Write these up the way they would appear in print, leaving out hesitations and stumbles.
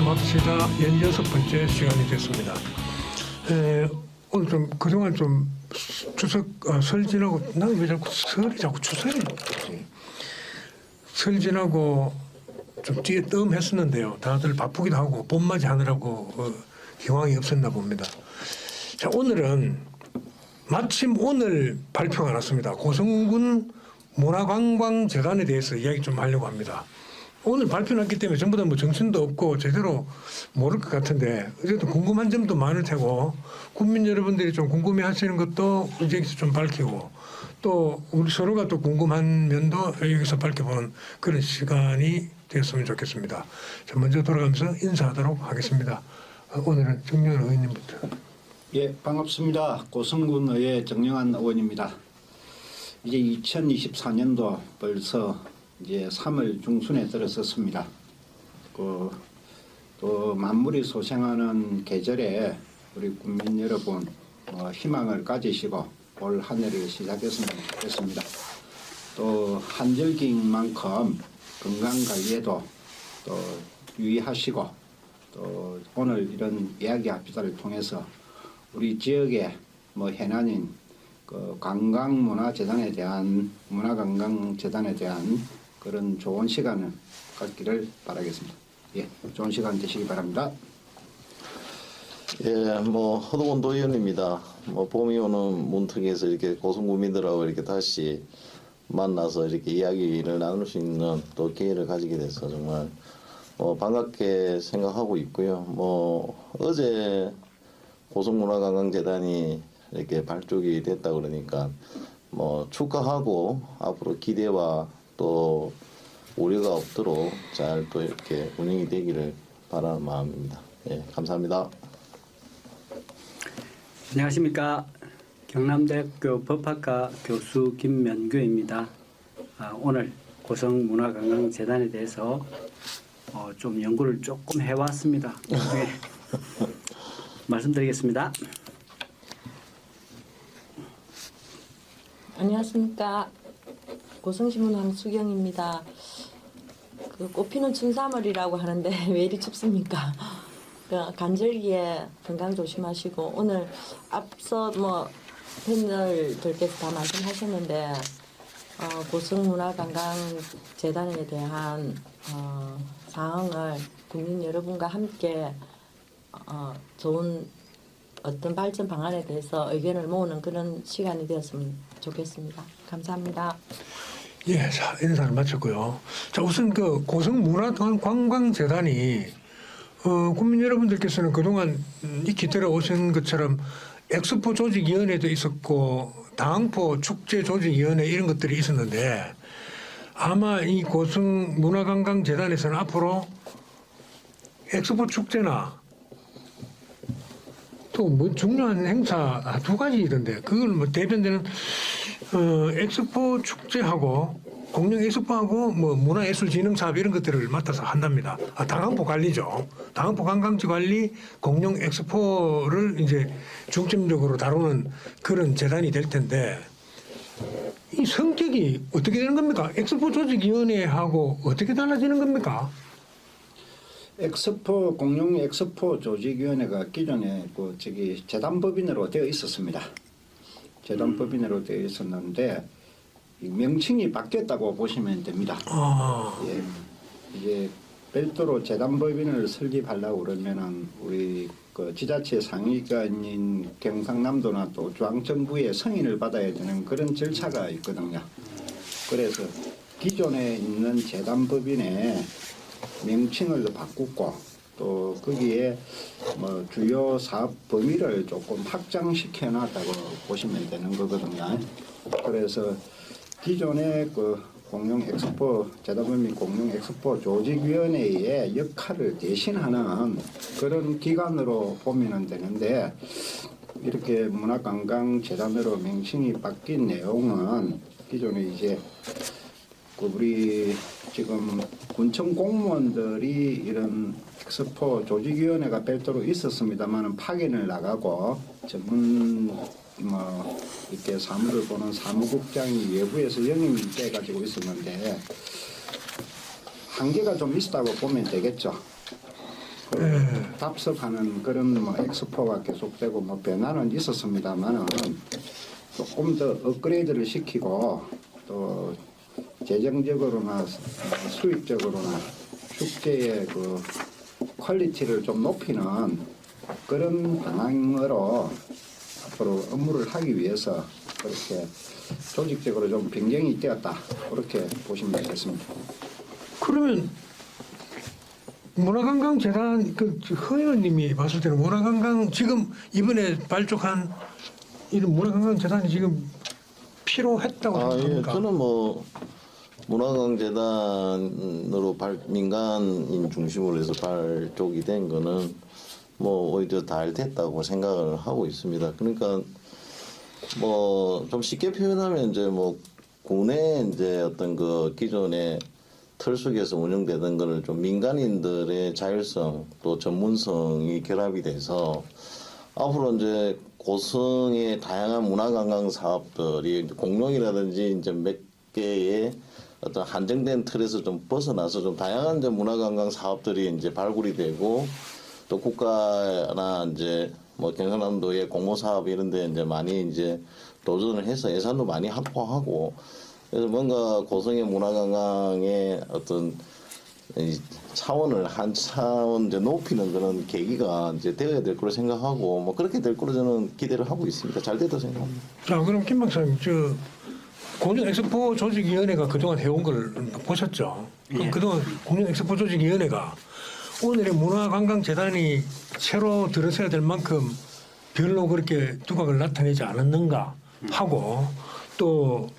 탐합시다 16번째 시간이 됐습니다. 오늘 좀 그동안 좀 추석 설 지나고 나는 왜 자꾸 설이 자꾸 추석이 설 지나고 좀 뒤에 뜸했었는데요. 다들 바쁘기도 하고 봄맞이 하느라고 기왕이 없었나 봅니다. 자, 오늘은 마침 오늘 발표가 났습니다. 고성군 문화관광재단에 대해서 이야기 좀 하려고 합니다. 오늘 발표 났기 때문에 전부 다 뭐 정신도 없고 제대로 모를 것 같은데 어쨌든 궁금한 점도 많을 테고 국민 여러분들이 좀 궁금해 하시는 것도 여기서 좀 밝히고 또 우리 서로가 또 궁금한 면도 여기서 밝혀보는 그런 시간이 되었으면 좋겠습니다. 자, 먼저 돌아가면서 인사하도록 하겠습니다. 오늘은 정영환 의원님부터. 예, 반갑습니다. 고성군 의회 정영환 의원입니다. 이제 2024년도 벌써 이제 3월 중순에 들어섰습니다. 또 만물이 소생하는 계절에 우리 국민 여러분 희망을 가지시고 올 한 해를 시작했으면 좋겠습니다. 또 한절기인 만큼 건강 관리에도 또 유의하시고 또 오늘 이런 이야기 합시다를 통해서 우리 지역의 해난인 관광문화재단에 대한 문화관광재단에 대한 그런 좋은 시간을 갖기를 바라겠습니다. 예, 좋은 시간 되시기 바랍니다. 예, 허동원 도의원입니다. 봄이 오는 문턱에서 이렇게 고성구민들하고 이렇게 다시 만나서 이렇게 이야기를 나눌 수 있는 또 기회를 가지게 돼서 정말 반갑게 생각하고 있고요. 어제 고성문화관광재단이 이렇게 발족이 됐다 그러니까 축하하고 앞으로 기대와 또 우려가 없도록 잘 또 이렇게 운영이 되기를 바라는 마음입니다. 예, 감사합니다. 안녕하십니까. 경남대학교 법학과 교수 김면규입니다. 오늘 고성문화관광재단에 대해서 좀 연구를 조금 해왔습니다. 네. 말씀드리겠습니다. 안녕하십니까. 고성신문 함수경입니다. 꽃피는 춘삼월이라고 하는데 왜 이리 춥습니까? 간절기에 건강 조심하시고 오늘 앞서 팬들께서 다 말씀하셨는데 고성문화관광재단에 대한 사항을 국민 여러분과 함께 좋은 어떤 발전 방안에 대해서 의견을 모으는 그런 시간이 되었으면 좋겠습니다. 감사합니다. 예, 자, 인사를 마쳤고요. 자, 우선 고성문화관광재단이 국민 여러분들께서는 그동안 익히 들어오신 것처럼 엑스포 조직위원회도 있었고 당포 축제 조직위원회 이런 것들이 있었는데 아마 이 고성문화관광재단에서는 앞으로 엑스포 축제나 또 중요한 행사 두 가지이던데 그걸 대변되는 엑스포 축제하고 공영 엑스포하고 문화예술진흥사업 이런 것들을 맡아서 한답니다. 당항포 관리죠. 당항포 관광지 관리, 공영 엑스포를 이제 중점적으로 다루는 그런 재단이 될 텐데 이 성격이 어떻게 되는 겁니까? 엑스포 조직위원회하고 어떻게 달라지는 겁니까? 공영 엑스포 조직위원회가 기존에 재단법인으로 되어 있었습니다. 재단법인으로 되어 있었는데 명칭이 바뀌었다고 보시면 됩니다. 예, 이제 별도로 재단법인을 설립하려고 그러면은 우리 지자체 상위기관인 경상남도나 또 중앙정부의 승인을 받아야 되는 그런 절차가 있거든요. 그래서 기존에 있는 재단법인의 명칭을 바꾸고 또 거기에 주요 사업 범위를 조금 확장시켜 놨다고 보시면 되는 거거든요. 그래서 기존의 공영 엑스포 재단법인 공영 엑스포 조직위원회의 역할을 대신하는 그런 기관으로 보면 되는데 이렇게 문화관광재단으로 명칭이 바뀐 내용은 기존에 이제 우리 지금 군청 공무원들이 이런 엑스포 조직위원회가 별도로 있었습니다만은 파견을 나가고 전문 이렇게 사무를 보는 사무국장이 외부에서 영임돼 가지고 있었는데 한계가 좀 있었다고 보면 되겠죠. 답습하는 그런 뭐 엑스포가 계속되고 뭐 변화는 있었습니다만은 조금 더 업그레이드를 시키고 또 재정적으로나 수익적으로나 축제의 그 퀄리티를 좀 높이는 그런 방향으로 앞으로 업무를 하기 위해서 그렇게 조직적으로 좀 변경이 되었다 그렇게 보시면 되겠습니다. 그러면 문화관광재단 허 의원님이 봤을 때는 문화관광 지금 이번에 발족한 이런 문화관광재단이 지금 필요했다고 예, 생각합니까? 저는 뭐 문화관광재단으로 민간인 중심으로 해서 발족이 된 거는 뭐 오히려 잘 됐다고 생각을 하고 있습니다. 그러니까 뭐 좀 쉽게 표현하면 이제 뭐 군의 이제 어떤 그 기존의 틀 속에서 운영되던 거를 좀 민간인들의 자율성 또 전문성이 결합이 돼서 앞으로 이제 고성의 다양한 문화관광 사업들이 공룡이라든지 이제 몇 개의 어떤 한정된 틀에서 좀 벗어나서 좀 다양한 이제 문화관광 사업들이 이제 발굴이 되고 또 국가나 이제 뭐 경상남도의 공모 사업 이런 데 이제 많이 이제 도전을 해서 예산도 많이 확보하고 그래서 뭔가 고성의 문화관광의 어떤 이 차원을 한 차원 이제 높이는 그런 계기가 이제 되어야 될 거로 생각하고 뭐 그렇게 될 거로 저는 기대를 하고 있습니다. 잘 됐다고 생각합니다. 자, 그럼 김 박사님, 공룡 엑스포 조직위원회가 그동안 해온 걸 보셨죠? 그럼 예. 그동안 공룡 엑스포 조직위원회가 오늘의 문화관광재단이 새로 들어서야 될 만큼 별로 그렇게 두각을 나타내지 않았는가 하고 또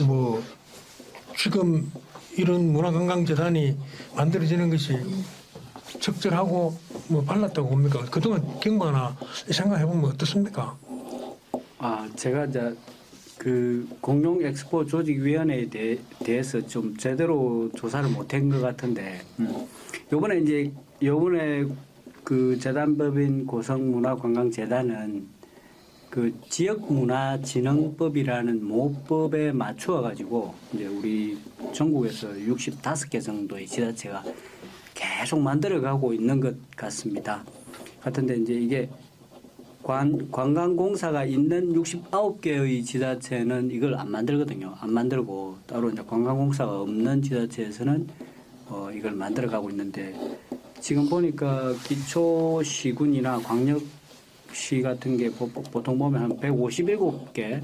뭐 지금 이런 문화관광재단이 만들어지는 것이 적절하고 뭐 발랐다고 봅니까? 그동안 경과나 생각해보면 어떻습니까? 제가 이제 그 공룡 엑스포 조직위원회에 대해서 좀 제대로 조사를 못한 것 같은데, 요번에 그 재단법인 고성문화관광재단은 그 지역문화진흥법이라는 모법에 맞추어 가지고 이제 우리 전국에서 65개 정도의 지자체가 계속 만들어가고 있는 것 같습니다. 같은데 이제 이게 관광공사가 있는 69개의 지자체는 이걸 안 만들거든요. 안 만들고 따로 이제 관광공사가 없는 지자체에서는 이걸 만들어가고 있는데 지금 보니까 기초시군이나 광역시 같은 게 보통 보면 한 157개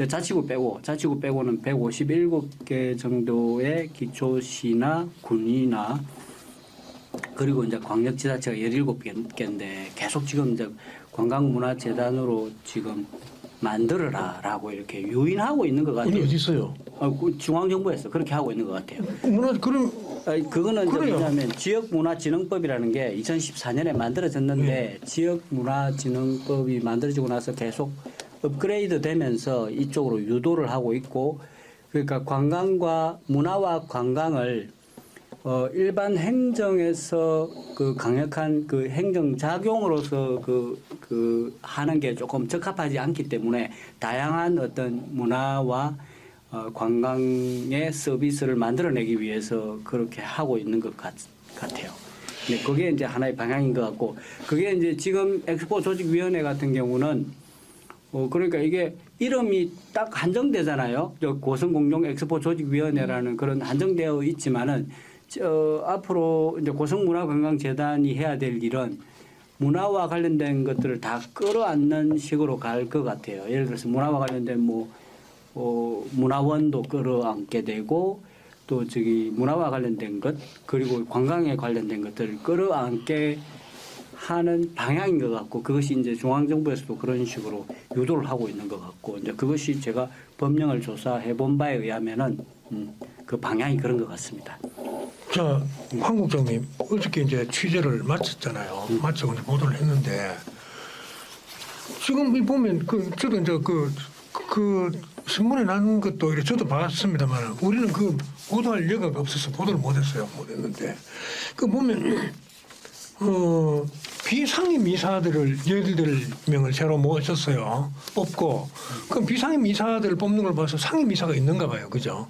자치구 빼고는 157개 정도의 기초시나 군이나 그리고 이제 광역지자체가 17개인데 계속 지금 이제 관광문화재단으로 지금 만들어라라고 이렇게 유인하고 있는 것 같아요. 어디 있어요? 중앙정부에서 그렇게 하고 있는 것 같아요. 그럼 그거는 이제 그래요. 뭐냐면 지역문화진흥법이라는 게 2014년에 만들어졌는데 지역문화진흥법이 만들어지고 나서 계속 업그레이드 되면서 이쪽으로 유도를 하고 있고 그러니까 관광과 문화와 관광을 일반 행정에서 그 강력한 그 행정 작용으로서 그 하는 게 조금 적합하지 않기 때문에 다양한 어떤 문화와 관광의 서비스를 만들어내기 위해서 그렇게 하고 있는 것 같아요. 네, 그게 이제 하나의 방향인 것 같고 그게 이제 지금 엑스포 조직위원회 같은 경우는 그러니까 이게 이름이 딱 한정되잖아요. 고성공룡 엑스포 조직위원회라는 그런 한정되어 있지만은 앞으로 이제 고성문화관광재단이 해야 될 일은 문화와 관련된 것들을 다 끌어안는 식으로 갈 것 같아요. 예를 들어서 문화와 관련된 문화원도 끌어안게 되고 또 문화와 관련된 것 그리고 관광에 관련된 것들을 끌어안게 하는 방향인 것 같고 그것이 이제 중앙정부에서도 그런 식으로 유도를 하고 있는 것 같고 이제 그것이 제가 법령을 조사해 본 바에 의하면은 그 방향이 그런 것 같습니다. 자, 황 국장님 어저께 이제 취재를 마쳤잖아요. 마치고 이제 보도를 했는데 지금 이 보면 저도 이제 그 신문에 난 것도 이렇게 저도 봤습니다만 우리는 그 보도할 여가가 없어서 보도를 못했는데 그 보면 비상임 이사들을 18명을 새로 모셨어요. 뽑고 그럼 비상임 이사들을 뽑는 걸 봐서 상임 이사가 있는가 봐요. 그죠?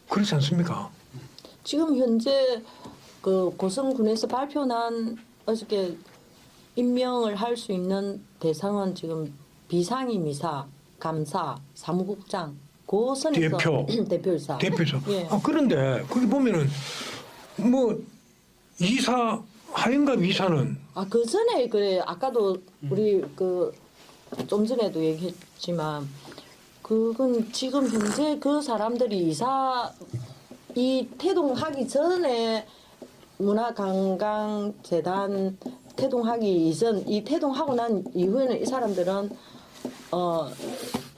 그렇지 않습니까? 지금 현재 그 고성군에서 발표난 어저께 임명을 할 수 있는 대상은 지금 비상임이사, 감사, 사무국장, 고선에서 대표이사. 대표죠. 예. 그런데 거기 보면은 뭐 이사 하영갑 이사는 그 전에 그래 아까도 우리 그 좀 전에도 얘기했지만 그건 지금 현재 그 사람들이 이 태동하기 전에 문화관광재단 태동하기 이전 이 태동하고 난 이후에는 이 사람들은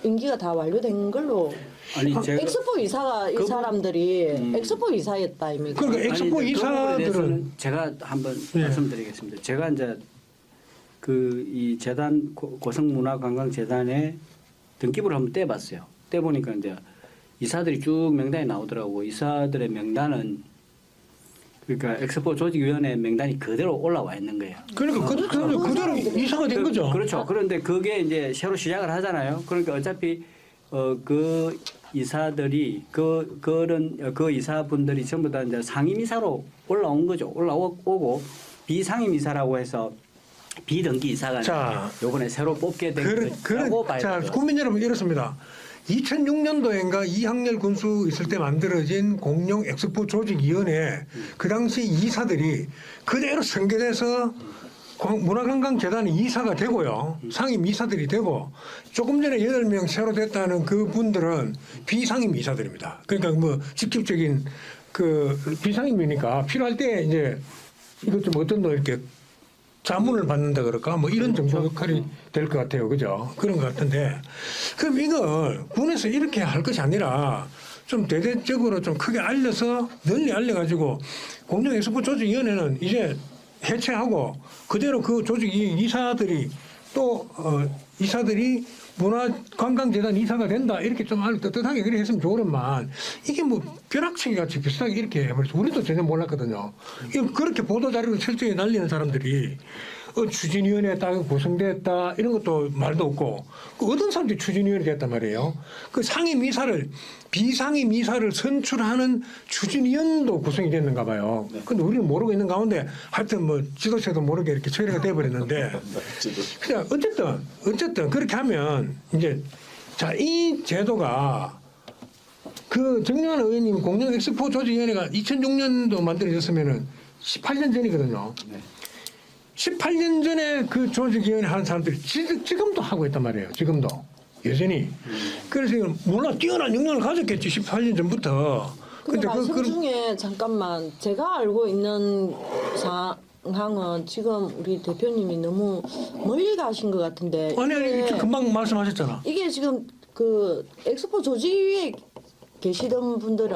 임기가 다 완료된 걸로. 아니 제가 엑스포 이사가 이 사람들이 엑스포 이사였다 이미. 그러니까 엑스포 아니, 이제 그 부분에 이사들은 대해서는 제가 한번 예. 말씀드리겠습니다. 제가 이제 그 이 재단 고성문화관광재단의 등기부를 한번 떼봤어요. 떼보니까 이제 이사들이 쭉 명단이 나오더라고. 이사들의 명단은 그러니까 엑스포 조직위원회 명단이 그대로 올라와 있는 거예요. 그러니까 그대로 이사가 된 거죠. 그렇죠. 그런데 그게 이제 새로 시작을 하잖아요. 그러니까 어차피 그 이사들이 그 이사분들이 전부 다 이제 상임이사로 올라온 거죠. 올라오고 비상임이사라고 해서 비등기 이사가 자, 요번에 새로 뽑게 된 거라고 봐야 자, 돼요. 국민 여러분 이렇습니다. 2006년도인가 이항렬 군수 있을 때 만들어진 공룡 엑스포 조직위원회 그 당시 이사들이 그대로 선결해서 문화관광재단의 이사가 되고요. 상임 이사들이 되고 조금 전에 8명 새로 됐다는 그 분들은 비상임 이사들입니다. 그러니까 뭐 직접적인 그 비상임이니까 필요할 때 이제 이것 좀 어떤 거 이렇게 자문을 받는다 그럴까 뭐 이런 정도 역할이 될 것 같아요. 그죠? 그런 것 같은데 그럼 이걸 군에서 이렇게 할 것이 아니라 좀 대대적으로 좀 크게 알려서 널리 알려가지고 공룡 엑스포 조직위원회는 이제 해체하고 그대로 그 조직 이사들이 또 이사들이 문화관광재단 이사가 된다 이렇게 좀 떳떳하게 그래 했으면 좋으련만 이게 뭐 벼락치기 같이 비슷하게 이렇게 해버려서 우리도 전혀 몰랐거든요. 이거 그렇게 보도자료를 철저히 날리는 사람들이 추진위원회 딱 구성됐다 이런 것도 말도 없고 그 어떤 사람들이 추진위원회 됐단 말이에요. 그 상임이사를 비상임이사를 선출하는 추진위원도 구성이 됐는가 봐요. 근데 우리는 모르고 있는 가운데 하여튼 뭐 지도체도 모르게 이렇게 처리가 돼버렸는데 그냥 어쨌든 그렇게 하면 이제 자 이 제도가 그 정영환 의원님 공룡 엑스포 조직위원회가 2006년도 만들어졌으면은 18년 전이거든요. 18년 전에 그 조직위원회 하는 사람들이 지금도 하고 있단 말이에요. 지금도. 여전히. 그래서 이건 물론 뛰어난 역량을 가졌겠지. 18년 전부터. 근데 말씀 중에 잠깐만 제가 알고 있는 상황은 지금 우리 대표님이 너무 멀리 가신 것 같은데 아니 이게 금방 말씀하셨잖아. 이게 지금 그 엑스포 조직위에 계시던 분들은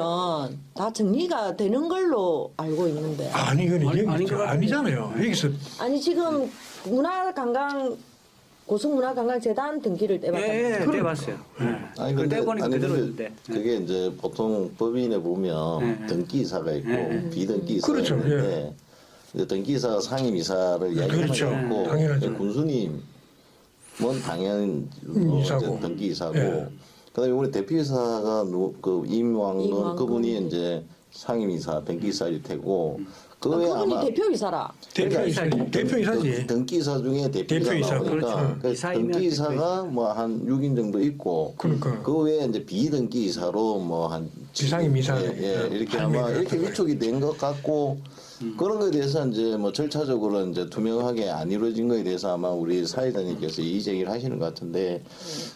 다 정리가 되는 걸로 알고 있는데 아니 이건 아닌 것 같은데. 아니잖아요. 여기서 아니 지금 고성문화관광재단 등기를 떼봤다는 예, 떼봤어요. 아니 그 근데 떼보니까 아니 그대로 근데 있는데. 그게 이제 보통 법인에 보면 등기이사가 있고 비등기이사가 그렇죠. 있는데 이제 등기이사가 상임이사를 이야기하는 그렇죠. 거 있고 당연하죠. 군수님은 당연 이사고. 등기이사고 예. 그다음에 우리 대표이사가 그 임왕근 임왕근. 그분이 이제 상임이사 등기이사일 테고 그 외에 그분이 아마 대표이사라. 대표이사지. 등기이사 중에 대표이사 대표이사, 나오니까 그렇죠. 그 이사이면 등기이사가 뭐 한 6인 정도 있고 그러니까. 그 외에 이제 비등기이사로 뭐 한 비상임이사. 이렇게 한 아마 명이 이렇게 있을 위촉이 된 것 같고 그런 거에 대해서 이제 뭐 절차적으로 이제 투명하게 안 이루어진 거에 대해서 아마 우리 사회자님께서 이의 제기를 하시는 것 같은데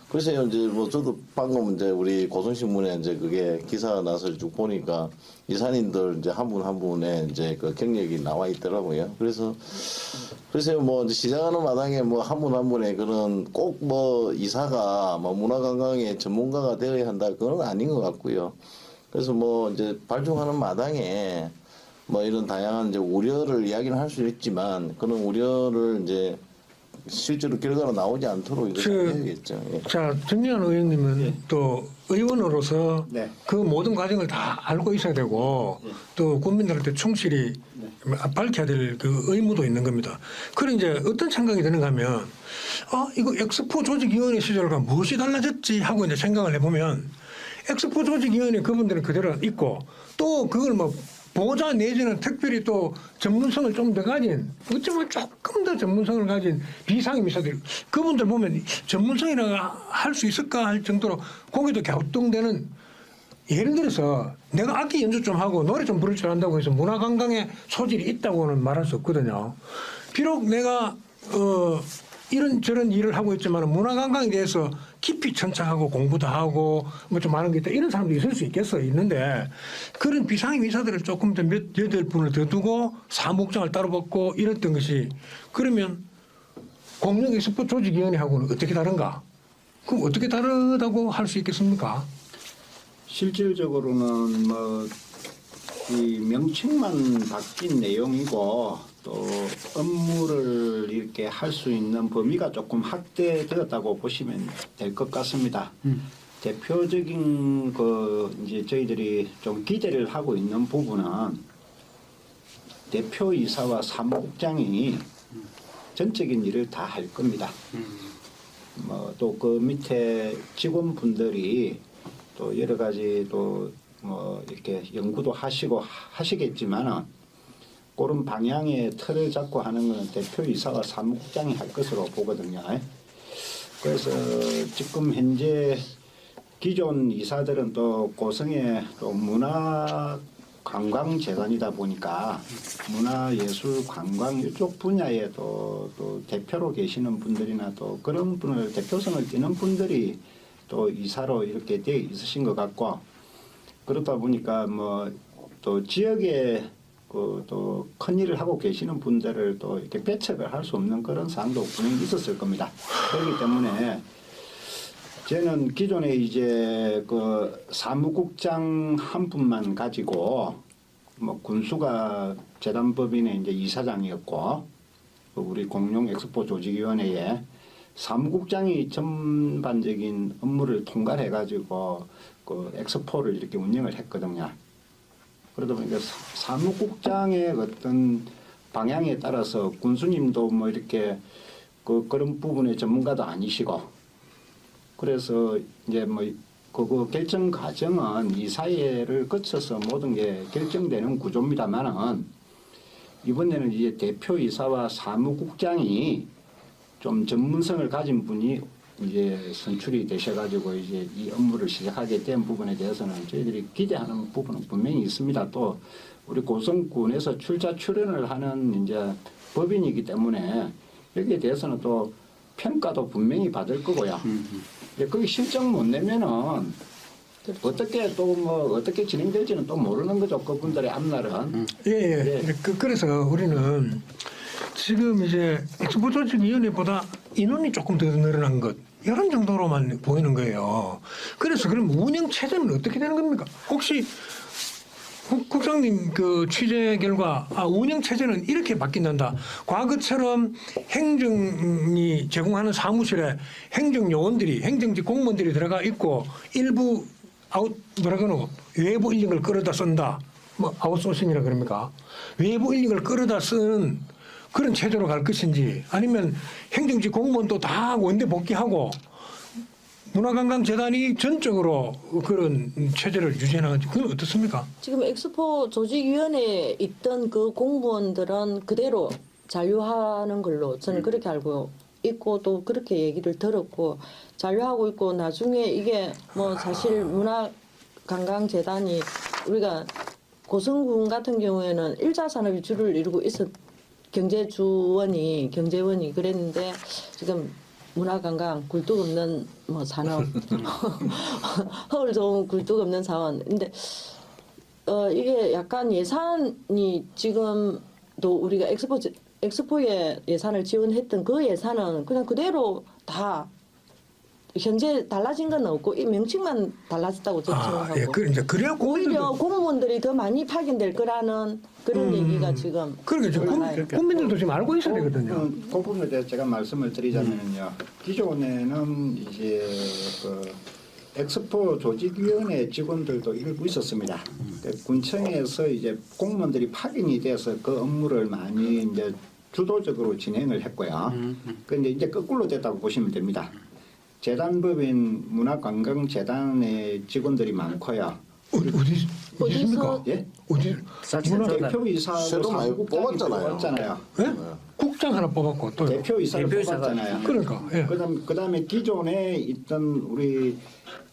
글쎄요 이제 뭐 저도 방금 이제 우리 고성신문에 이제 그게 기사가 나서 쭉 보니까 이사님들 이제 한 분 한 분의 이제 그 경력이 나와 있더라고요. 그래서 글쎄요 뭐 이제 시작하는 마당에 뭐 한 분 한 분의 그런 꼭 뭐 이사가 뭐 문화관광의 전문가가 되어야 한다 그건 아닌 것 같고요. 그래서 뭐 이제 발족하는 마당에 뭐 이런 다양한 이제 우려를 이야기는 할 수 있지만 그런 우려를 이제 실제로 결과로 나오지 않도록 이거 해야겠죠. 예. 자, 정영환 의원님은 또 의원으로서 네. 그 모든 과정을 다 알고 있어야 되고 또 국민들한테 충실히 밝혀야 될 그 의무도 있는 겁니다. 그런 이제 어떤 생각이 드는가 하면 이거 엑스포 조직위원회 시절과 무엇이 달라졌지 하고 이제 생각을 해보면 엑스포 조직위원회 그분들은 그대로 있고 또 그걸 뭐 보호자 내지는 특별히 또 전문성을 좀 더 가진 어쩌면 조금 더 전문성을 가진 비상임의사들 그분들 보면 전문성이라 할 수 있을까 할 정도로 고개도 갸우뚱대는 예를 들어서 내가 악기 연주 좀 하고 노래 좀 부를 줄 안다고 해서 문화관광에 소질이 있다고는 말할 수 없거든요. 비록 내가 이런저런 일을 하고 있지만 문화관광에 대해서 깊이 천착하고 공부도 하고 뭐 좀 많은 게 있다 이런 사람도 있을 수 있겠어요. 있는데 그런 비상임 의사들을 조금 더 몇 여덟 분을 더 두고 사무국장을 따로 받고 이랬던 것이 그러면 공룡엑스포 조직위원회하고는 어떻게 다른가? 그럼 어떻게 다르다고 할 수 있겠습니까? 실질적으로는 뭐 이 명칭만 바뀐 내용이고 또 업무를 이렇게 할 수 있는 범위가 조금 확대되었다고 보시면 될 것 같습니다. 대표적인 그 이제 저희들이 좀 기대를 하고 있는 부분은 대표이사와 사무국장이 전적인 일을 다 할 겁니다. 뭐 또 그 밑에 직원분들이 또 여러 가지 또 뭐 이렇게 연구도 하시고 하시겠지만은 그런 방향의 틀을 잡고 하는 것은 대표이사와 사무국장이 할 것으로 보거든요. 그래서 지금 현재 기존 이사들은 또 고성의 또 문화관광재단이다 보니까 문화예술 관광 이쪽 분야에 또 대표로 계시는 분들이나 또 그런 분을 대표성을 띠는 분들이 또 이사로 이렇게 되어 있으신 것 같고 그렇다 보니까 뭐 또 지역에 그 또 큰 일을 하고 계시는 분들을 또 이렇게 배척을 할 수 없는 그런 사항도 분명히 있었을 겁니다. 그렇기 때문에 저는 기존에 이제 그 사무국장 한 분만 가지고 뭐 군수가 재단법인의 이제 이사장이었고 우리 공룡 엑스포 조직위원회에 사무국장이 전반적인 업무를 통괄해 가지고 그 엑스포를 이렇게 운영을 했거든요. 그러다 보니까 사무국장의 어떤 방향에 따라서 군수님도 뭐 이렇게 그런 부분의 전문가도 아니시고 그래서 이제 뭐 그 결정 과정은 이사회를 거쳐서 모든 게 결정되는 구조입니다만은 이번에는 이제 대표이사와 사무국장이 좀 전문성을 가진 분이 이제 선출이 되셔가지고 이제 이 업무를 시작하게 된 부분에 대해서는 저희들이 기대하는 부분은 분명히 있습니다. 또 우리 고성군에서 출자 출연을 하는 이제 법인이기 때문에 여기에 대해서는 또 평가도 분명히 받을 거고요. 거기 실적 못 내면은 어떻게 또 뭐 어떻게 진행될지는 또 모르는 거죠. 그분들의 앞날은. 예. 그래서 우리는 지금 이제 엑스포 조직위원회보다 인원이 조금 더 늘어난 것 이런 정도로만 보이는 거예요. 그래서 그럼 운영 체제는 어떻게 되는 겁니까? 혹시 국장님 그 취재 결과 운영 체제는 이렇게 바뀐단다. 과거처럼 행정이 제공하는 사무실에 행정 요원들이 행정직 공무원들이 들어가 있고 일부 외부 인력을 끌어다 쓴다. 뭐 아웃소싱이라 그럽니까? 외부 인력을 끌어다 쓰는 그런 체제로 갈 것인지 아니면 행정직 공무원도 다 원대 복귀하고 문화관광재단이 전적으로 그런 체제를 유지해나가는지 그건 어떻습니까? 지금 엑스포 조직위원회에 있던 그 공무원들은 그대로 잔류하는 걸로 저는 그렇게 알고 있고 또 그렇게 얘기를 들었고 잔류하고 있고 나중에 이게 뭐 사실 문화관광재단이 우리가 고성군 같은 경우에는 1차 산업이 주를 이루고 경제원이 그랬는데 지금 문화관광 굴뚝 없는 뭐 산업 허울 좋은 굴뚝 없는 사원 근데 이게 약간 예산이 지금도 우리가 엑스포에 예산을 지원했던 그 예산은 그냥 그대로 다 현재 달라진 건 없고 이 명칭만 달라졌다고 저는 생각하고 이제 그래야 오히려 공무원들이 더 많이 파견될 거라는 그런 얘기가 지금 그러니까 국민들도 지금 알고 있어야 되거든요. 그 부분에 대해서 제가 말씀을 드리자면요. 기존에는 이제 그 엑스포 조직위원회 직원들도 일부 있었습니다. 군청에서 이제 공무원들이 파견이 돼서 그 업무를 많이 이제 주도적으로 진행을 했고요. 그런데 이제 거꾸로 됐다고 보시면 됩니다. 재단법인 문화관광재단의 직원들이 많고요. 어디 있습니까? 예? 어디 자체 문화 조사. 대표이사하고 새로 많이 사무국장이 뽑았잖아요. 뽑았잖아요. 예? 국장 하나 뽑았고 또 대표이사를 대표이사가- 뽑았잖아요. 그러니까 예. 그다음에 기존에 있던 우리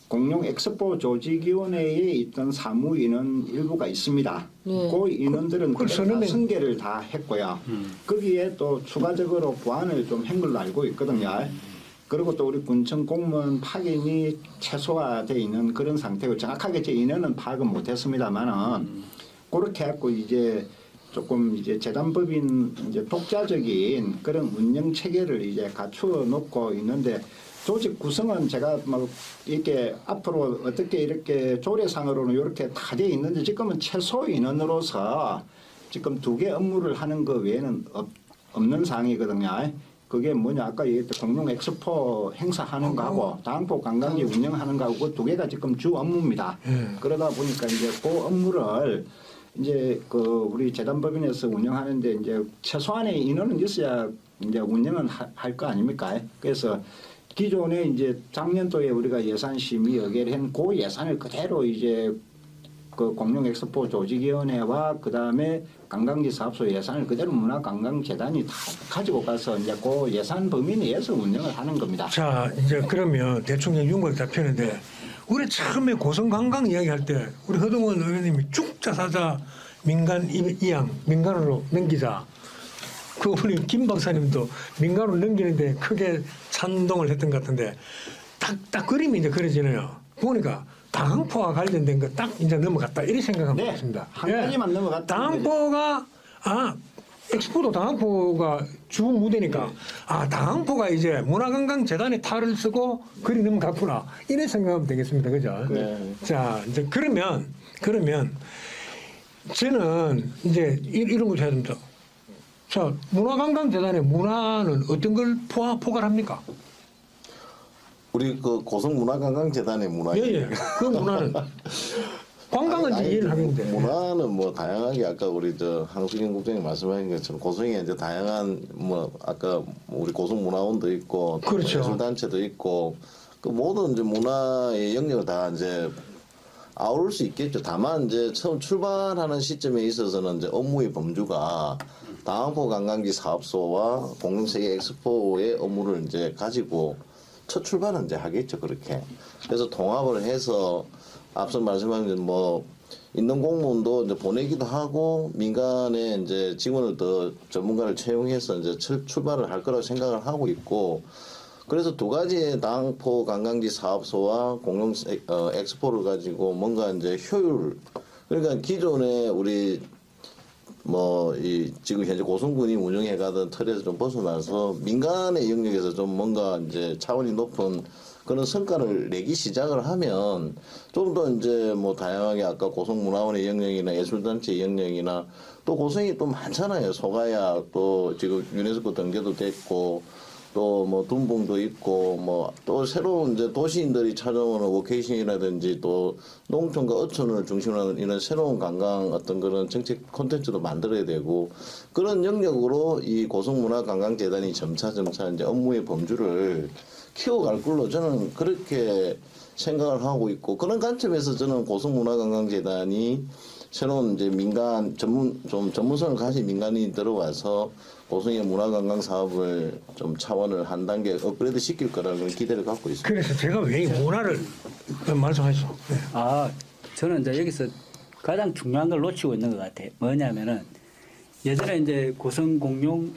공룡 엑스포 조직위원회에 있던 사무인은 일부가 있습니다. 네. 그 인원들은 그 그대로 다 선임은- 승계를 다 했고요. 거기에 또 추가적으로 보완을 좀 한 걸로 알고 있거든요. 그리고 또 우리 군청 공무원 파견이 최소화되어 있는 그런 상태고 정확하게 제 인원은 파악은 못했습니다만은 그렇게 해갖고 이제 조금 이제 재단법인 이제 독자적인 그런 운영 체계를 이제 갖추어 놓고 있는데 조직 구성은 제가 뭐 이렇게 앞으로 어떻게 이렇게 조례상으로는 이렇게 다 되어 있는데 지금은 최소 인원으로서 지금 2개 업무를 하는 거 외에는 없는 상황이거든요. 그게 뭐냐 아까 얘기했던 공룡 엑스포 행사하는 거하고 다항포 관광지 운영하는 거하고 그 2개가 지금 주 업무입니다. 그러다 보니까 이제 그 업무를 이제 그 우리 재단법인에서 운영하는데 이제 최소한의 인원은 있어야 이제 운영은 할 거 아닙니까? 그래서 기존에 이제 작년도에 우리가 예산 심의 의결을 한 그 예산을 그대로 이제 그 공룡 엑스포 조직위원회와 그 다음에 관광지 사업소 예산을 그대로 문화관광재단이 다 가지고 가서 이제 그 예산 범위 내에서 운영을 하는 겁니다. 자 이제 그러면 대충 윤곽 잡히는데 우리 처음에 고성관광 이야기할 때 우리 허동원 의원님이 쭉자사자 민간 이양 민간으로 넘기자. 그 우리 김 박사님도 민간으로 넘기는데 크게 찬동을 했던 것 같은데 딱 그림이 이제 그려지네요. 보니까 다항포와 관련된 거 딱 이제 넘어갔다 이렇게 생각하면 네, 되겠습니다. 한 가지만 넘어갔다. 다항포가 엑스포도 다항포가 주 무대니까 다항포가 이제 문화관광재단의 탈을 쓰고 그리 넘어갔구나 이래 생각하면 되겠습니다. 그죠? 네. 자 이제 그러면 저는 이제 이런 걸 해야 됩니다. 자 문화관광재단의 문화는 어떤 걸 포괄합니까? 우리 그 고성문화관광재단의 문화. 예예. 그 문화는 관광은 이제 이해를 하겠는데. 문화는 뭐 다양하게 아까 우리 저 한국인 국장님 말씀하신 것처럼 고성에 이제 다양한 뭐 아까 우리 고성문화원도 있고 또 그렇죠. 예술단체도 있고 그 모든 이제 문화의 영역을 다 이제 아우를 수 있겠죠. 다만 이제 처음 출발하는 시점에 있어서는 이제 업무의 범주가 다항포 관광지 사업소와 공룡세계 엑스포의 업무를 이제 가지고 첫 출발은 이제 하겠죠. 그렇게. 그래서 통합을 해서 앞서 말씀하신 뭐 있는 공무원도 이제 보내기도 하고 민간에 이제 직원을 더 전문가를 채용해서 이제 출발을 할 거라고 생각을 하고 있고 그래서 2가지의 다항포 관광지 사업소와 공룡 엑스포를 가지고 뭔가 이제 효율 그러니까 기존에 우리 뭐 이 지금 현재 고성군이 운영해가던 틀에서 좀 벗어나서 민간의 영역에서 좀 뭔가 이제 차원이 높은 그런 성과를 내기 시작을 하면 좀 더 이제 뭐 다양하게 아까 고성문화원의 영역이나 예술단체 영역이나 또 고성이 또 많잖아요. 소가야 또 지금 유네스코 등재도 됐고 또 뭐 둔봉도 있고 뭐 또 새로운 이제 도시인들이 찾아오는 워케이션이라든지 또 농촌과 어촌을 중심으로 하는 이런 새로운 관광 어떤 그런 정책 콘텐츠도 만들어야 되고 그런 영역으로 이 고성문화관광재단이 점차 이제 업무의 범주를 키워갈 걸로 저는 그렇게 생각을 하고 있고 그런 관점에서 저는 고성문화관광재단이 새로운 이제 민간 전문성을 가진 민간인이 들어와서 고성의 문화관광 사업을 좀 차원을 한 단계 업그레이드 시킬 거라는 그런 기대를 갖고 있습니다. 그래서 제가 왜 이 문화를 말씀하시죠. 네. 저는 이제 여기서 가장 중요한 걸 놓치고 있는 것 같아요. 뭐냐면은 예전에 이제 고성공룡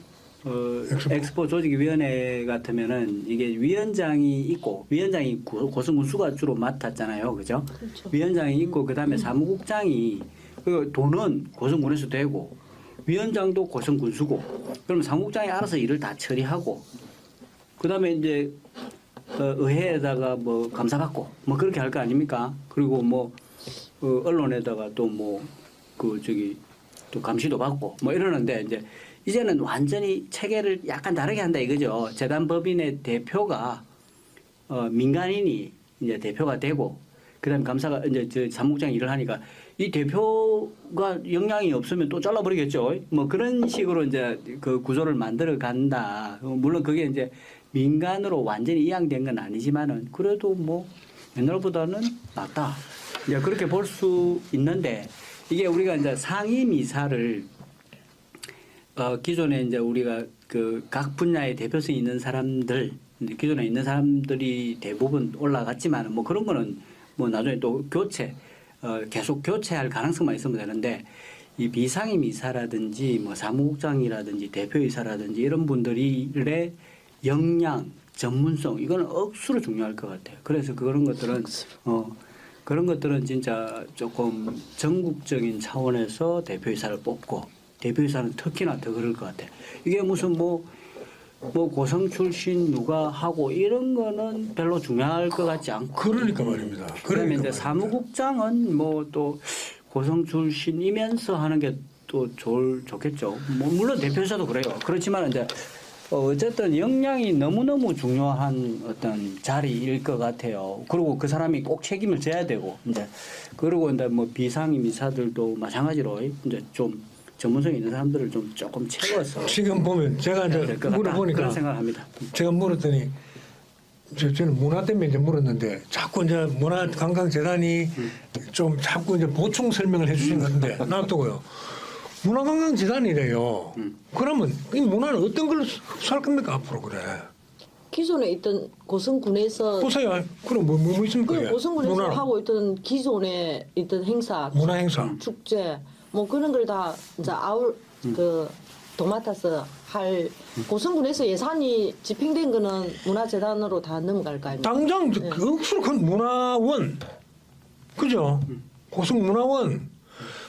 엑스포 조직위원회 같으면은 이게 위원장이 있고 위원장이 고성군수가 주로 맡았잖아요, 그죠? 그렇죠. 위원장이 있고 그 다음에 사무국장이 그 돈은 고성군에서 되고 위원장도 고성군수고 그럼 사무국장이 알아서 일을 다 처리하고 그 다음에 이제 의회에다가 뭐 감사받고 뭐 그렇게 할 거 아닙니까? 그리고 뭐 언론에다가 또 뭐 그 저기 또 감시도 받고 뭐 이러는데 이제는 완전히 체계를 약간 다르게 한다 이거죠. 재단법인의 대표가 민간인이 이제 대표가 되고 그다음에 감사가 이제 저 사무국장 일을 하니까 이 대표가 역량이 없으면 또 잘라버리겠죠. 뭐 그런 식으로 이제 그 구조를 만들어 간다. 물론 그게 이제 민간으로 완전히 이양된 건 아니지만은 그래도 뭐 옛날보다는 낫다. 이제 그렇게 볼 수 있는데 이게 우리가 이제 상임이사를 기존에 이제 우리가 그 각 분야의 대표성 있는 사람들 이제 기존에 있는 사람들이 대부분 올라갔지만 뭐 그런 거는 뭐 나중에 또 계속 교체할 가능성만 있으면 되는데 이 비상임이사라든지 뭐 사무국장이라든지 대표이사라든지 이런 분들의 역량, 전문성 이거는 억수로 중요할 것 같아요. 그래서 그런 것들은 그런 것들은 진짜 조금 전국적인 차원에서 대표이사를 뽑고 대표이사는 특히나 더 그럴 것 같아요. 이게 무슨 뭐 고성 출신 누가 하고 이런 거는 별로 중요할 것 같지 않고. 그러니까 말입니다. 그다음에 이제 말입니다. 사무국장은 뭐 또 고성 출신이면서 하는 게 또 좋겠죠. 뭐 물론 대표이사도 그래요. 그렇지만 이제 어쨌든 역량이 너무너무 중요한 어떤 자리일 것 같아요. 그리고 그 사람이 꼭 책임을 져야 되고 이제 그리고 이제 뭐 비상임이사들도 마찬가지로 이제 좀 전문성 있는 사람들을 좀 조금 채워서 지금 보면 제가 해야 이제 될 것 같다. 물어보니까 그런 생각합니다. 제가 물었더니 저는 문화 때문에 이제 물었는데 자꾸 이제 문화관광재단이 좀 자꾸 이제 보충 설명을 해주신 건데 놔두고요. 문화관광재단이래요. 그러면 이 문화는 어떤 걸로 살 겁니까 앞으로 그래? 기존에 있던 고성군에서 보세요. 그럼 뭐 있습니까? 그 이게? 고성군에서 문화, 하고 있던 기존에 있던 행사, 문화 행사. 축제 뭐 그런 걸 다 이제 그 도맡아서 할 고성군에서 예산이 집행된 거는 문화재단으로 다 넘어갈 거 아닙니까? 당장 그 억수로 큰 문화원, 그죠? 고성문화원,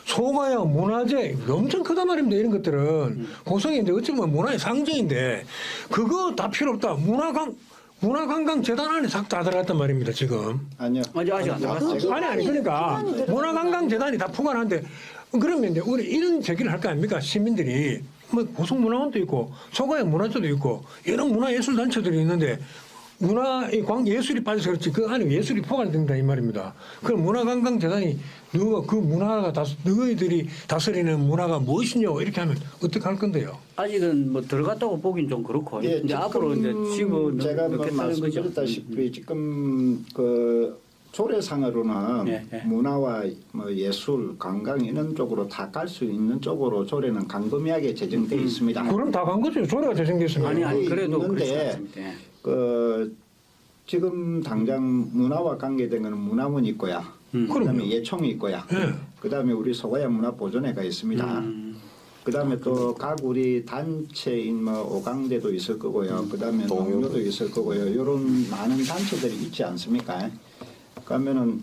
소가야 문화재 엄청 크단 말입니다. 이런 것들은 고성이 이제 어쩌면 문화의 상징인데 그거 다 필요 없다. 문화관광재단 안에 싹 다 들어갔단 말입니다. 지금. 아니요. 아직 안 들어갔어요. 아니 그러니까 문화관광재단이 다 포괄한데 그러면 이제 우리 이런 제기를 할 거 아닙니까? 시민들이 뭐 고성문화원도 있고 소가야 문화재도 있고 여러 문화예술단체들이 있는데 예술이 빠져서 그렇지 그 안에 예술이 포괄된다 이 말입니다. 그럼 문화관광재단이 누가 그 문화가 너희들이 다스리는 문화가 무엇이냐 이렇게 하면 어떻게 할 건데요? 아직은 뭐 들어갔다고 보긴 좀 그렇고 예, 이제 앞으로 이제 지금 제가 뭐 넣겠다는 거죠. 말씀드렸다시피 지금 그 조례상으로는 예, 예. 문화와 뭐 예술, 관광 이런 쪽으로 다 갈 수 있는 쪽으로 조례는 광범위하게 제정돼 있습니다. 그럼 다 간 거죠. 조례가 제정됐으면. 아니 그래도 그렇지 있는데 않습니다. 예. 그 지금 당장 문화와 관계된 거는 문화원이 있고요. 그다음에 그럼요. 예총이 있고요. 예. 그다음에 우리 소가야 문화보존회가 있습니다. 그다음에 또 각 우리 단체인 뭐 오강대도 있을 거고요. 그다음에 동료도 있을 거고요. 이런 많은 단체들이 있지 않습니까? 그러면은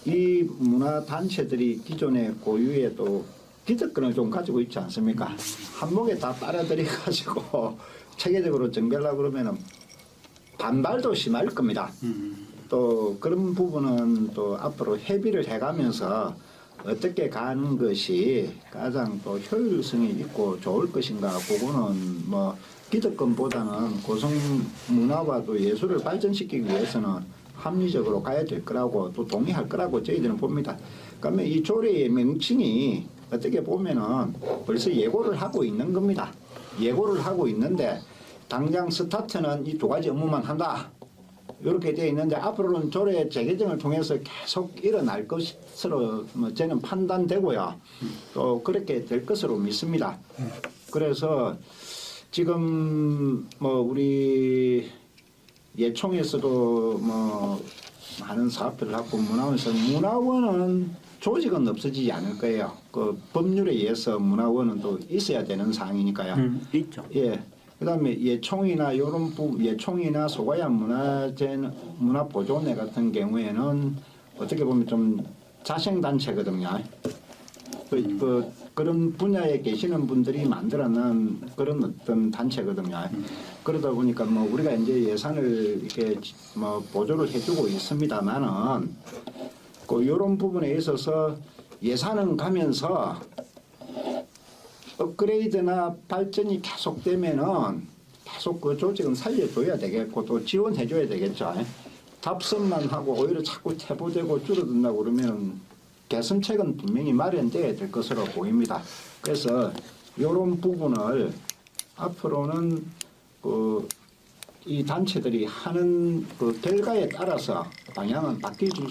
이 문화 단체들이 기존의 고유의 또 기득권을 좀 가지고 있지 않습니까? 한목에 다 빨아들여 가지고 체계적으로 정결하려고 그러면은 반발도 심할 겁니다. 또 그런 부분은 또 앞으로 협의를 해가면서 어떻게 가는 것이 가장 또 효율성이 있고 좋을 것인가 그거는 뭐 기득권보다는 고성 문화와 또 예술을 발전시키기 위해서는 합리적으로 가야 될 거라고 또 동의할 거라고 저희들은 봅니다. 그러면 이 조례의 명칭이 어떻게 보면은 벌써 예고를 하고 있는 겁니다. 예고를 하고 있는데 당장 스타트는 이 두 가지 업무만 한다. 이렇게 되어 있는데 앞으로는 조례 재개정을 통해서 계속 일어날 것으로 뭐 저는 판단되고요. 또 그렇게 될 것으로 믿습니다. 그래서 지금 뭐 우리 예총에서도 뭐 많은 사업들을 하고 문화원은 조직은 없어지지 않을 거예요. 그 법률에 의해서 문화원은 또 있어야 되는 사항이니까요. 있죠. 예. 그다음에 예총이나 이런 예총이나 소가야 문화보존회 같은 경우에는 어떻게 보면 좀 자생 단체거든요. 그런 분야에 계시는 분들이 만들어낸 그런 어떤 단체거든요. 그러다 보니까 뭐 우리가 이제 예산을 이렇게 뭐 보조를 해주고 있습니다만은 그 이런 부분에 있어서 예산은 가면서 업그레이드나 발전이 계속되면은 계속 그 조직은 살려줘야 되겠고 또 지원해줘야 되겠죠. 답습만 하고 오히려 자꾸 퇴보되고 줄어든다고 그러면 개선책은 분명히 마련돼야 될 것으로 보입니다. 그래서 이런 부분을 앞으로는 그 이 단체들이 하는 그 결과에 따라서 방향은 바뀔 수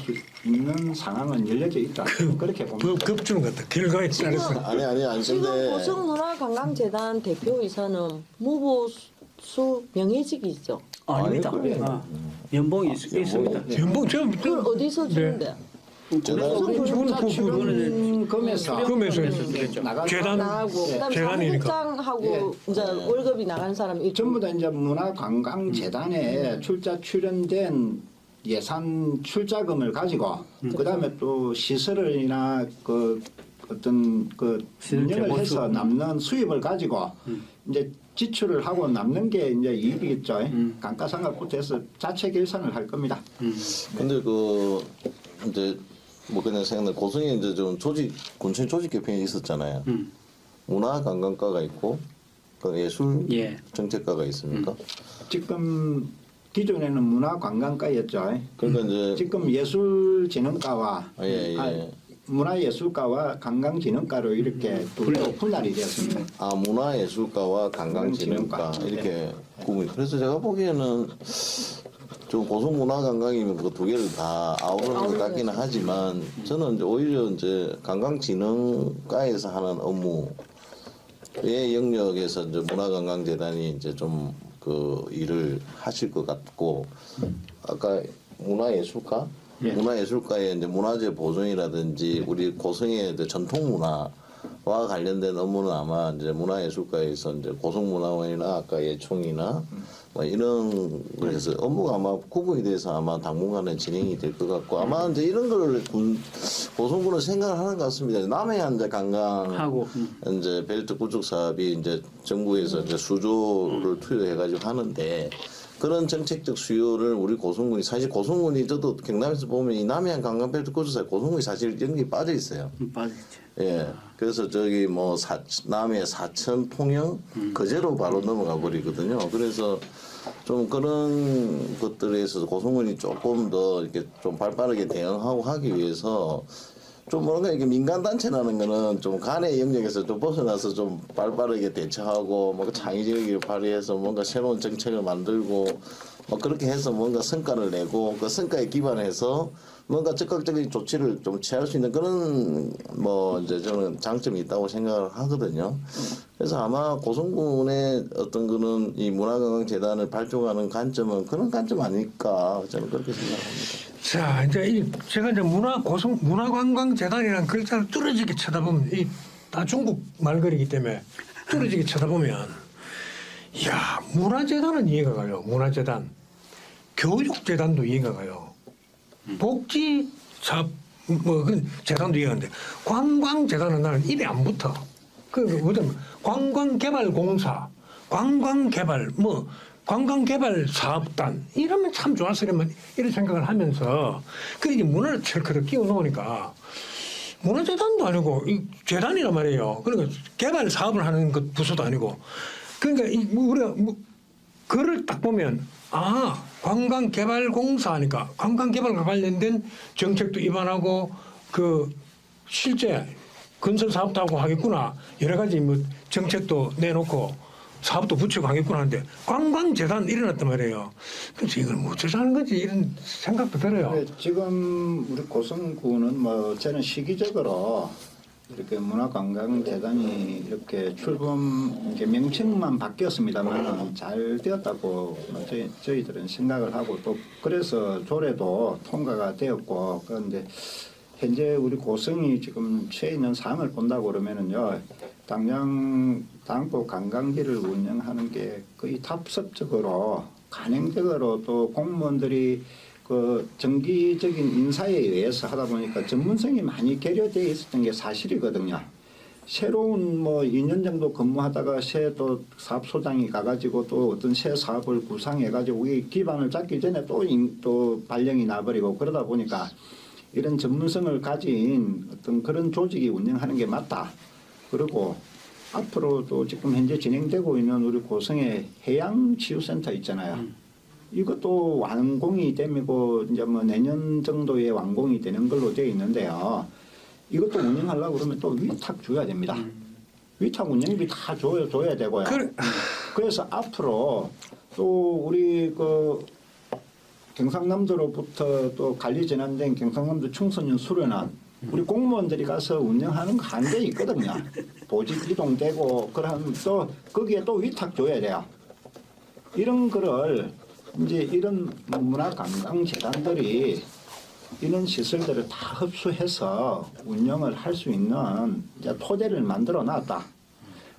있는 상황은 열려져 있다. 그렇게 봅니다. 급중 같다. 결과에 따라서. 아니 지금 근데 고성문화관광재단 대표이사는 무보수 명예직이 있죠. 아닙니다. 아니, 그래요. 아, 연봉이 있습니다. 연봉 저 그걸 어디서 주는데? 출자 출연금에서 금에서 나가는 재단 나하고 그다음에 재단이니까. 사무국장하고 이제 월급이 나가는 사람이 전부 다 이제 문화관광재단에 출자 출연된 예산 출자금을 가지고 그다음에 또 시설이나 그 어떤 그 시설 운영을 재보수. 해서 남는 수입을 가지고 이제 지출을 하고 남는 게 이제 이익이겠죠. 감가상각부터 해서 자체 결산을 할 겁니다. 근데 그 이제 뭐 그냥 생각나 고성에 이제 좀 군청 조직 개편이 있었잖아요. 문화관광과가 있고 그 예술 예. 정책과가 있습니까? 지금 기존에는 문화관광과였죠. 그러니까 이제 지금 예술진흥과와 예. 문화예술과와 관광진흥과로 이렇게 분할이 되었습니다. 아 문화예술과와 관광진흥과 관광진흥과. 이렇게 구분이. 그래서 제가 보기에는 좀 고성문화관광이면 그 두 개를 다 아우르는 것 같기는 하지만 저는 이제 오히려 이제 관광진흥과에서 하는 업무의 영역에서 이제 문화관광재단이 이제 좀 그 일을 하실 것 같고 아까 문화예술과 문화예술과의 이제 문화재 보존이라든지 우리 고성의 이제 전통문화와 관련된 업무는 아마 이제 문화예술과에서 이제 고성문화원이나 아까 예총이나 뭐 이런 거에서 업무가 아마 구분이 돼서 아마 당분간에 진행이 될 것 같고 아마 이제 이런 걸 고성군은 생각을 하는 것 같습니다. 남해안 이제 관광 하고 이제 벨트 구축 사업이 이제 정부에서 이제 수조를 투여해가지고 하는데 그런 정책적 수요를 우리 고성군이 사실 고성군이 저도 경남에서 보면 이 남해안 관광 벨트 구축 사업 고성군이 사실 연기 빠져 있어요. 빠졌죠. 예. 그래서 저기 뭐 남해 사천 통영 그제로 바로 넘어가 버리거든요. 그래서 좀 그런 것들에 있어서 고성군이 조금 더 이렇게 좀 발빠르게 대응하고 하기 위해서 좀 뭔가 이게 민간 단체라는 거는 좀 간의 영역에서 좀 벗어나서 좀 발빠르게 대처하고 뭔가 창의력을 발휘해서 뭔가 새로운 정책을 만들고 뭐 그렇게 해서 뭔가 성과를 내고 그 성과에 기반해서 뭔가 적극적인 조치를 좀 취할 수 있는 그런 뭐 이제 저는 장점이 있다고 생각을 하거든요. 그래서 아마 고성군의 어떤 거는 이 문화관광재단을 발족하는 관점은 그런 관점 아닐까 저는 그렇게 생각합니다. 자, 이제 제가 이제 문화관광재단이라는 글자를 뚫어지게 쳐다보면 이 다 중국 말거리기 때문에 뚫어지게 쳐다보면 이야, 문화재단은 이해가 가요. 문화재단. 교육재단도 이해가 가요. 복지사업 그 재단도 이해가는데 관광재단은 나는 입에 안 붙어. 뭐든 관광개발공사, 관광개발 관광개발 사업단 이러면 참 좋았어 이런 생각을 하면서 그 이제 문화를 철커덕 끼워 놓으니까 문화재단도 아니고 이 재단이란 말이에요. 그러니까 개발 사업을 하는 것 부서도 아니고 그러니까 우리가 글을 딱 보면 관광개발공사 하니까 관광개발과 관련된 정책도 입안하고 그 실제 건설 사업도 하고 하겠구나 여러 가지 뭐 정책도 내놓고 사업도 붙이고 하겠구나 하는데 관광재단 일어났단 말이에요. 그래서 이걸 뭐 어째서 하는 거지 이런 생각도 들어요. 네, 지금 우리 고성군은 뭐 저는 시기적으로 이렇게 문화관광재단이 이렇게 출범 이렇게 명칭만 바뀌었습니다만 잘 되었다고 저희들은 생각을 하고 또 그래서 조례도 통과가 되었고 그런데 현재 우리 고성이 지금 처해 있는 상황을 본다고 그러면은요 당장 당도 관광지를 운영하는 게 거의 답습적으로 간행적으로 또 공무원들이 그 정기적인 인사에 의해서 하다 보니까 전문성이 많이 결여되어 있었던 게 사실이거든요. 새로운 뭐 2년 정도 근무하다가 새 또 사업소장이 가가지고 또 어떤 새 사업을 구상해가지고 이 기반을 잡기 전에 또 발령이 나버리고 그러다 보니까 이런 전문성을 가진 어떤 그런 조직이 운영하는 게 맞다. 그리고 앞으로도 지금 현재 진행되고 있는 우리 고성의 해양치유센터 있잖아요. 이것도 완공이 되고 이제 뭐 내년 정도에 완공이 되는 걸로 되어 있는데요. 이것도 운영하려고 그러면 또 위탁 줘야 됩니다. 위탁 운영비 다 줘야 되고요. 그래서 앞으로 또 우리 그 경상남도로부터 또 관리 전환된 경상남도 청소년 수련원 우리 공무원들이 가서 운영하는 거 한 대 있거든요. 보직 이동되고 그러면 또 거기에 또 위탁 줘야 돼요. 이런 거를 이제 이런 문화관광재단들이 이런 시설들을 다 흡수해서 운영을 할 수 있는 이제 토대를 만들어 놨다.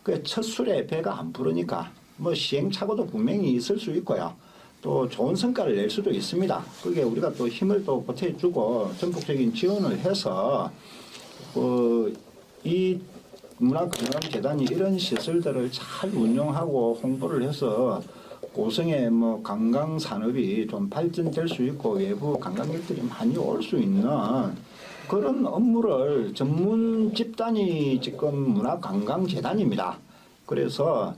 그 첫 술에 배가 안 부르니까 뭐 시행착오도 분명히 있을 수 있고요. 또 좋은 성과를 낼 수도 있습니다. 그게 우리가 또 힘을 또 보태주고 전폭적인 지원을 해서 이 문화관광재단이 이런 시설들을 잘 운영하고 홍보를 해서 고성의 뭐 관광 산업이 좀 발전될 수 있고 외부 관광객들이 많이 올 수 있는 그런 업무를 전문 집단이 지금 문화관광재단입니다. 그래서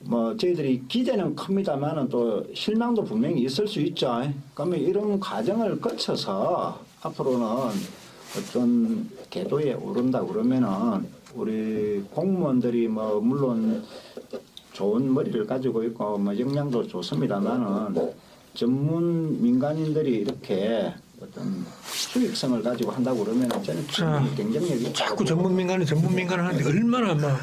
뭐 저희들이 기대는 큽니다만은 또 실망도 분명히 있을 수 있죠. 그러면 이런 과정을 거쳐서 앞으로는 어떤 궤도에 오른다 그러면은 우리 공무원들이 뭐 물론 좋은 머리를 가지고 있고 뭐 역량도 좋습니다만은 전문 민간인들이 이렇게 어떤 수익성을 가지고 한다고 그러면 저는 충분히 경쟁력이 있다고 자꾸 전문 민간을 하는데 얼마나 막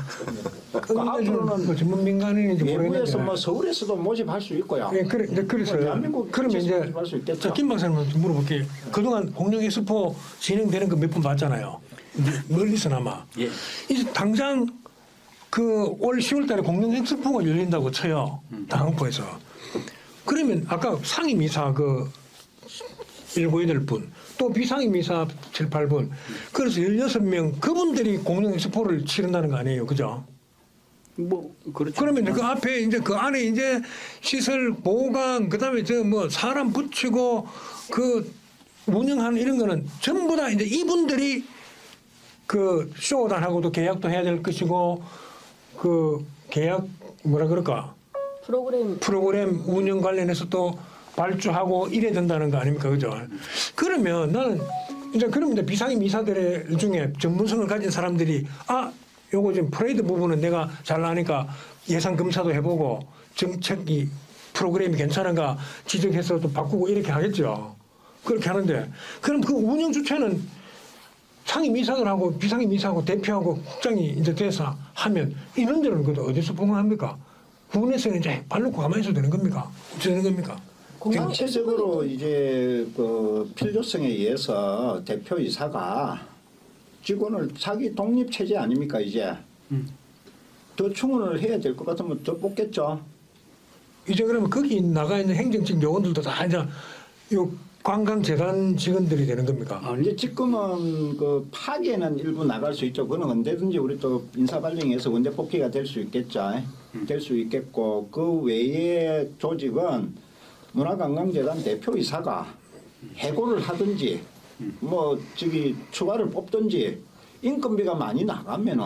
앞으로는 전문 민간인인지 외부에서 모르겠는데. 뭐 서울에서도 모집할 수 있고요. 예, 그래서 대한민국 그러면 이제 모집할 수 있겠죠. 김 박사님한테 물어볼게요. 그동안 공룡 엑스포 진행되는 거 몇 번 봤잖아요. 멀리서나마. 예. 이제 당장 그 올 10월달에 공룡 엑스포가 열린다고 쳐요. 다항포에서. 그러면 아까 상임이사 그 7, 8분 또 비상임이사 7, 8분 그래서 16명 그분들이 공룡 엑스포를 치른다는 거 아니에요, 그죠? 뭐 그렇죠. 그러면 그 앞에 이제 그 안에 이제 시설 보강 그다음에 저 뭐 사람 붙이고 그 운영하는 이런 거는 전부 다 이제 이분들이 그 쇼단하고도 계약도 해야 될 것이고 그 계약 뭐라 그럴까 프로그램 운영 관련해서 또 발주하고 이래야 된다는 거 아닙니까, 그죠? 그러면 나는 이제 그러면 비상임 이사들 중에 전문성을 가진 사람들이 요거 지금 프레이드 부분은 내가 잘 아니까 예산 검사도 해보고 정책이 프로그램이 괜찮은가 지적해서 또 바꾸고 이렇게 하겠죠. 그렇게 하는데 그럼 그 운영 주체는 상임이사들하고 비상임이사하고 대표하고 국장이 이제 돼서 하면 인원들은 그것도 어디서 봉합니까? 군에서는 이제 발 놓고 가만히 있어도 되는 겁니까? 어떻게 되는 겁니까? 전체적으로 이제 그 필요성에 의해서 대표이사가 직원을 자기 독립 체제 아닙니까 이제 더 충원을 해야 될 것 같으면 더 뽑겠죠. 이제 그러면 거기 나가 있는 행정직 요원들도 다 이제 요 관광재단 직원들이 되는 겁니까? 이제 지금은 그 파기에는 일부 나갈 수 있죠. 그건 언제든지 우리 또 인사발령에서 언제 뽑기가 될 수 있겠죠. 될 수 있겠고 그 외의 조직은 문화관광재단 대표이사가 해고를 하든지 뭐 저기 추가를 뽑든지 인건비가 많이 나가면은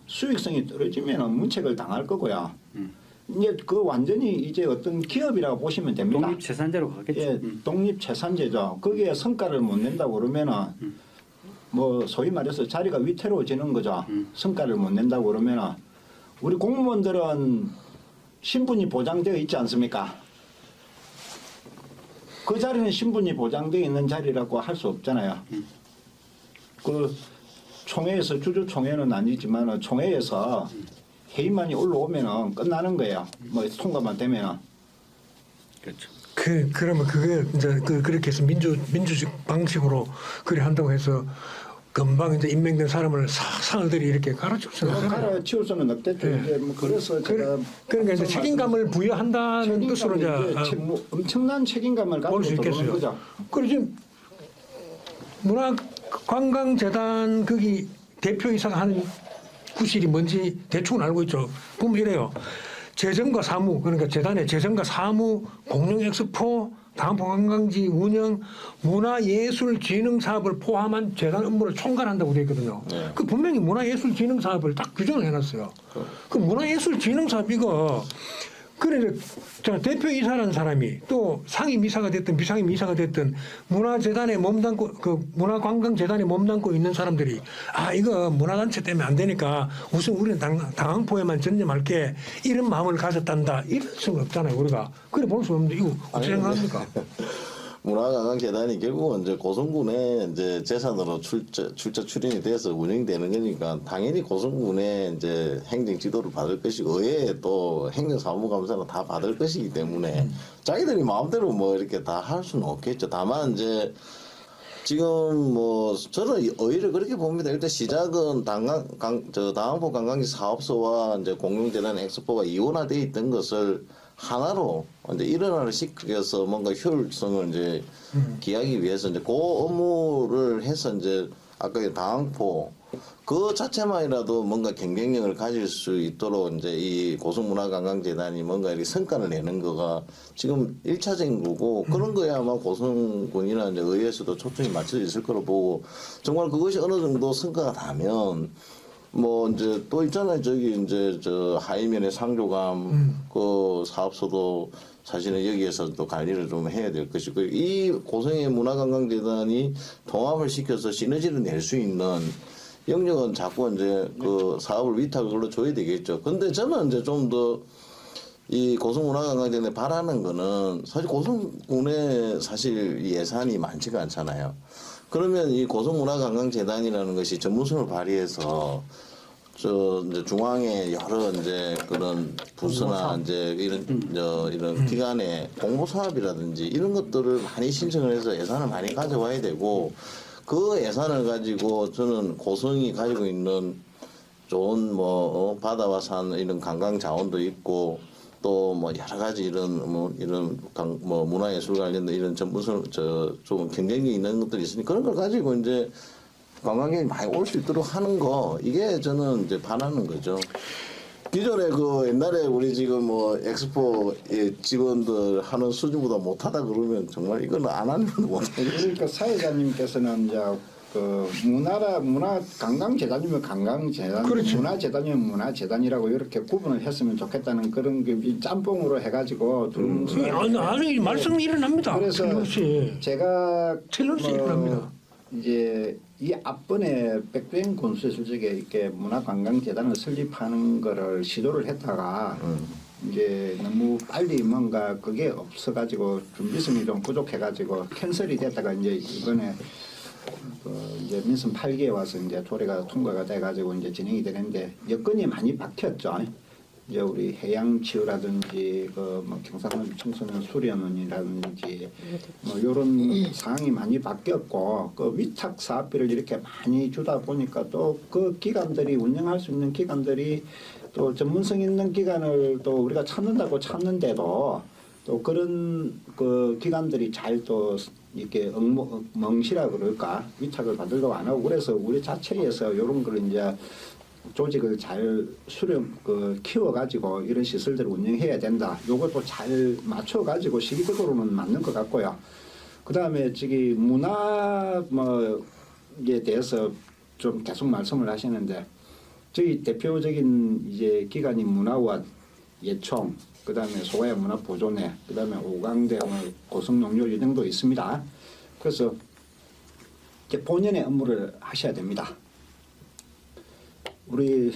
수익성이 떨어지면은 문책을 당할 거고요. 이제 그 완전히 이제 어떤 기업이라고 보시면 됩니다. 독립재산제로 가겠죠. 예, 독립재산제죠. 거기에 성과를 못 낸다고 그러면은 뭐 소위 말해서 자리가 위태로워지는 거죠. 성과를 못 낸다고 그러면은 우리 공무원들은 신분이 보장되어 있지 않습니까? 그 자리는 신분이 보장되어 있는 자리라고 할 수 없잖아요. 그 총회에서 주주총회는 아니지만 총회에서 회의만이 올라오면은 끝나는 거예요. 뭐 통과만 되면은. 그렇죠. 그러면 그게 이제 그렇게 해서 민주적 방식으로 그래 한다고 해서 금방 이제 임명된 사람을 상을들이 이렇게 갈아치울 수는 없잖아요. 갈아치울 수는 없겠죠. 네. 이제 뭐 그래서 제가 그러니까 이제 책임감을 부여한다는 뜻으로 이제 뭐 엄청난 책임감을 볼 수 가지고 들어오는 있겠어요. 거죠. 그리고 지금 문화관광재단 거기 대표이사가 하는 구실이 뭔지 대충은 알고 있죠. 보면 이래요. 재정과 사무, 그러니까 재단의 재정과 사무, 공룡 엑스포, 다항포 관광지 운영, 문화예술진흥 사업을 포함한 재단 업무를 총괄한다고 되어 있거든요. 그 분명히 문화예술진흥 사업을 딱 규정을 해놨어요. 그 문화예술진흥 사업 이거 그래 자 대표이사라는 사람이 또 상임이사가 됐든 비상임이사가 됐든 문화재단에 몸담고 그 문화관광재단에 몸담고 있는 사람들이 아 이거 문화단체 때문에 안 되니까 우선 우리는 당항포에만 전념할게 이런 마음을 가졌단다 이럴 수는 없잖아요 우리가 그래 볼 수 없는데 이거 어떻게 생각합니까? 문화관광재단이 결국은 이제 고성군의 이제 재산으로 출자 출연이 돼서 운영되는 거니까 당연히 고성군의 이제 행정 지도를 받을 것이고 의회에 또 행정사무감사는 다 받을 것이기 때문에 자기들이 마음대로 뭐 이렇게 다 할 수는 없겠죠. 다만 이제 지금 뭐 저는 의의를 그렇게 봅니다. 일단 시작은 당항포 관광지 사업소와 이제 공룡재단 엑스포가 이원화돼 있던 것을 하나로 이제 일원화를 시켜서 뭔가 효율성을 이제 기하기 위해서 이제 그 업무를 해서 이제 아까 당항포 그 자체만이라도 뭔가 경쟁력을 가질 수 있도록 이제 이 고성문화관광재단이 뭔가 이렇게 성과를 내는 거가 지금 1차적인 거고 그런 거에 아마 고성군이나 이제 의회에서도 초점이 맞춰져 있을 거로 보고 정말 그것이 어느 정도 성과가 나면 뭐 이제 또 있잖아요. 저기 이제 저 하이면의 상조감 그 사업소도 사실은 여기에서 또 관리를 좀 해야 될 것이고 이 고성의 문화관광재단이 통합을 시켜서 시너지를 낼 수 있는 영역은 자꾸 이제 그 사업을 위탁으로 줘야 되겠죠. 근데 저는 이제 좀 더 이 고성문화관광재단에 바라는 거는 사실 고성군에 사실 예산이 많지가 않잖아요. 그러면 이 고성문화관광재단이라는 것이 전문성을 발휘해서 저 이제 중앙의 여러 이제 그런 부서나 이제 이런 기관의 공모 사업이라든지 이런 것들을 많이 신청을 해서 예산을 많이 가져와야 되고 그 예산을 가지고 저는 고성이 가지고 있는 좋은 뭐 바다와 산 이런 관광 자원도 있고 또 뭐 여러 가지 이런 뭐 문화예술 관련된 이런 전문성 좀 경쟁력이 있는 것들이 있으니 그런 걸 가지고 이제 관광객이 많이 올 수 있도록 하는 거 이게 저는 이제 바라는 거죠. 기존에 그 옛날에 우리 지금 뭐 엑스포 직원들 하는 수준보다 못하다 그러면 정말 이건 안 하는 건 못하겠어요. 그러니까 사회자님께서는 이제 그 관광재단이면 관광재단, 그렇죠. 문화재단이면 문화재단이라고 이렇게 구분을 했으면 좋겠다는 그런 게 짬뽕으로 해가지고 아니 말씀이 일어납니다. 그래서 틀림없이 제가 틀림없이 일어납니다. 이제 이 앞번에 백두행 군수예술제에 이렇게 문화관광재단을 설립하는 거를 시도를 했다가 이제 너무 빨리 뭔가 그게 없어가지고 준비성이 좀 부족해가지고 캔슬이 됐다가 이제 이번에 이제 민선 8기에 와서 이제 조례가 통과가 돼가지고 이제 진행이 되는데 여건이 많이 바뀌었죠. 이제 우리 해양치유라든지 그 뭐 경상도 청소년 수련원이라든지 뭐 이런 상황이 많이 바뀌었고 그 위탁 사업비를 이렇게 많이 주다 보니까 또 그 기관들이 운영할 수 있는 기관들이 또 전문성 있는 기관을 또 우리가 찾는다고 찾는데도 또 그런 그 기관들이 잘 또 이렇게 멍시라 그럴까 위탁을 받으려고 안 하고 그래서 우리 자체에서 이런 걸 이제 조직을 잘 키워가지고 이런 시설들을 운영해야 된다. 요것도 잘 맞춰가지고 시기적으로는 맞는 것 같고요. 그 다음에 저기 문화에 대해서 좀 계속 말씀을 하시는데 저희 대표적인 이제 기관이 문화원, 예총, 그 다음에 소가야 문화보존회, 그 다음에 오강대, 고성농협 이 등도 있습니다. 그래서 이제 본연의 업무를 하셔야 됩니다. 우리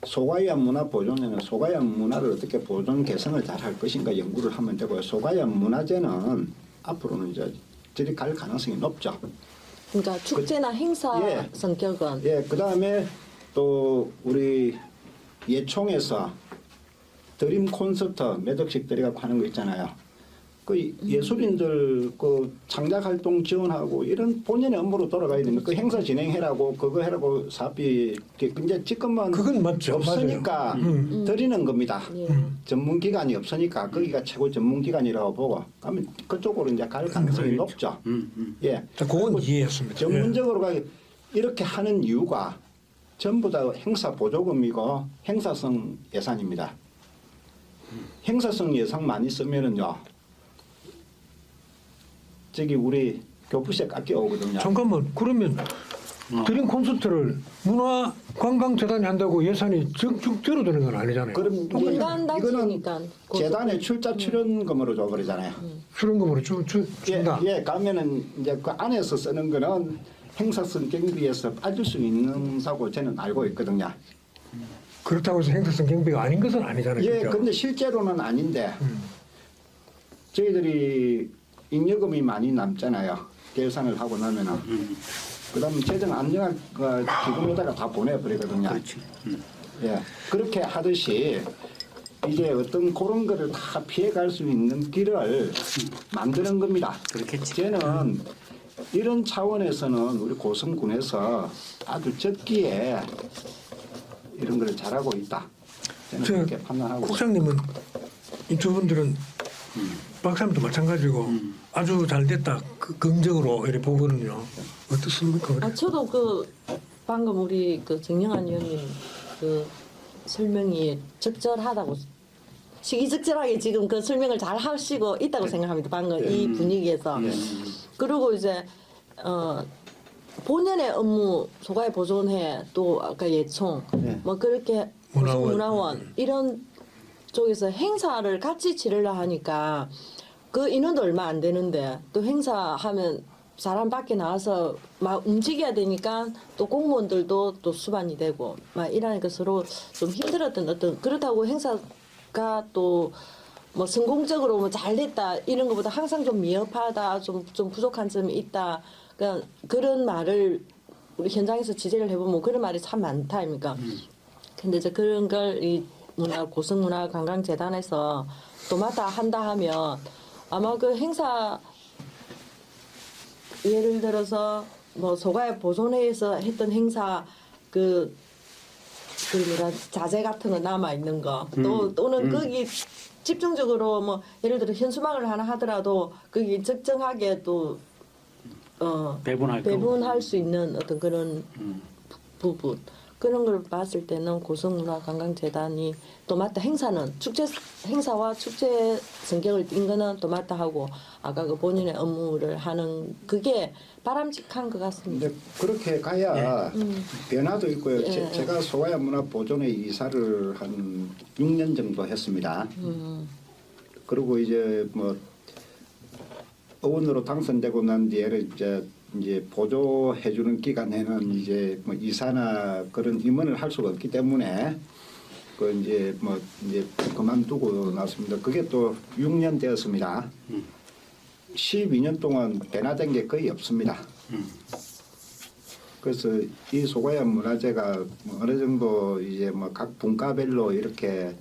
소가야 문화보존회는 소가야 문화를 어떻게 보존 개선을 잘 할 것인가 연구를 하면 되고요. 소가야 문화재는 앞으로는 이제 저리 갈 가능성이 높죠. 그러니까 축제나 행사 예. 성격은 예, 그 다음에 또 우리 예총에서 드림 콘서트 몇 억씩 들여갖고 하는 거 있잖아요. 그 예술인들 그 창작 활동 지원하고 이런 본연의 업무로 돌아가야 되는 그 행사 진행해라고 그거 해라고 사업비 이제 지금은 그건 맞죠. 없으니까 드리는 겁니다. 예. 전문 기관이 없으니까 거기가 최고 전문 기관이라고 보고 그러면 그쪽으로 이제 갈 가능성이 높죠. 예. 자, 그건 이해했습니다. 전문적으로 가기 이렇게 하는 이유가 전부 다 행사 보조금이고 행사성 예산입니다. 행사성 예산 많이 쓰면은요. 저기 우리 교부세 깎여 오거든요. 잠깐만 그러면 드림 콘서트를 문화관광재단이 한다고 예산이 쭉쭉 줄어드는 건 아니잖아요. 그럼 이제 분단 이거는 단체니까 재단의 출자 출연금으로 줘버리잖아요. 수령금으로 준다. 예, 가면은 이제 그 안에서 쓰는 거는 행사성 경비에서 빠질 수 있는다고 저는 알고 있거든요. 그렇다고 해서 행사성 경비가 아닌 것은 아니잖아요. 예, 그죠? 근데 실제로는 아닌데 저희들이 잉여금이 많이 남잖아요. 계산을 하고 나면은. 그다음 재정 안정화 기금에다가 다 보내버리거든요. 그렇지. 예, 그렇게 하듯이 이제 어떤 그런 거를 다 피해갈 수 있는 길을 만드는 겁니다. 그렇겠지. 저는 이런 차원에서는 우리 고성군에서 아주 적기에 이런 걸 잘하고 있다. 저는 저 그렇게 판단하고 국장님은 이 두 분들은 박사님도 마찬가지고 아주 잘 됐다 긍정으로 이렇게 보거든요. 어떻습니까? 아, 저도 그 방금 우리 그 정영환 의원님 그 설명이 적절하다고 시기적절하게 지금 그 설명을 잘 하시고 있다고 생각합니다. 방금 이 분위기에서. 그리고 이제 본연의 업무 소가의 보존회 또 아까 예총 뭐 그렇게 문화원 이런 쪽에서 행사를 같이 치르려 하니까 그 인원도 얼마 안 되는데 또 행사하면 사람 밖에 나와서 막 움직여야 되니까 또 공무원들도 또 수반이 되고 막 이러니까 서로 좀 힘들었던 어떤 그렇다고 행사가 또 뭐 성공적으로 뭐 잘됐다 이런 것보다 항상 좀 미흡하다 좀 부족한 점이 있다 그러니까 그런 말을 우리 현장에서 취재를 해보면 그런 말이 참 많다 아닙니까? 근데 이제 그런 걸 이 고성문화관광재단에서 도맡아 한다 하면 아마 그 행사 예를 들어서 뭐 소가의 보존회에서 했던 행사 그 뭐라 자재 같은 거 남아 있는 거 또는 거기 집중적으로 뭐 예를 들어 현수막을 하나 하더라도 거기 적정하게 또 배분할 수 있는 어떤 그런 부분 그런 걸 봤을 때는 고성문화관광재단이 도맡아 행사는 행사와 축제 성격을 띈 거는 도맡아 하고 아까 그 본인의 업무를 하는 그게 바람직한 것 같습니다. 근데 그렇게 가야 변화도 있고요. 제가 소가야 문화보존회 이사를 한 6년 정도 했습니다. 그리고 이제 뭐 의원으로 당선되고 난 뒤에 이제 보조해주는 기간에는 이제 뭐 이사나 그런 임원을 할 수가 없기 때문에 그 이제 뭐 이제 그만두고 났습니다. 그게 또 6년 되었습니다. 12년 동안 변화된 게 거의 없습니다. 그래서 이 소가야 문화재가 뭐 어느 정도 이제 뭐 각 분과별로 이렇게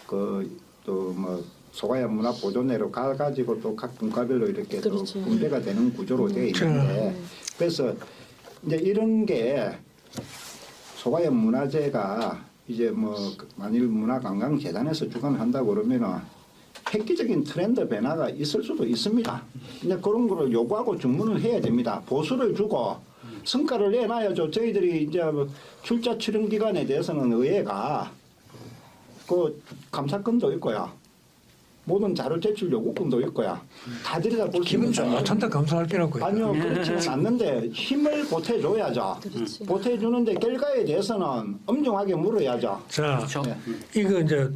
그 또 뭐 소가야 문화보존회로 가가지고 또 각 분과별로 이렇게 그렇죠. 또 분배가 되는 구조로 되어 있는데 그래서 이제 이런 게 소가야 문화재가 이제 뭐 만일 문화관광재단에서 주관한다고 그러면은 획기적인 트렌드 변화가 있을 수도 있습니다. 근데 그런 거를 요구하고 주문을 해야 됩니다. 보수를 주고 성과를 내놔야죠. 저희들이 이제 출자 출연 기간에 대해서는 의회가 그 감사권도 있고요. 모든 자료 제출 요구권도 있고요. 다 들여다볼 수 기분 있는 좋단다 감사할 때라고요. 아니요, 그렇지는 않는데 힘을 보태줘야죠. 그렇지. 보태주는데 결과에 대해서는 엄중하게 물어야죠. 자, 그렇죠. 이거 이제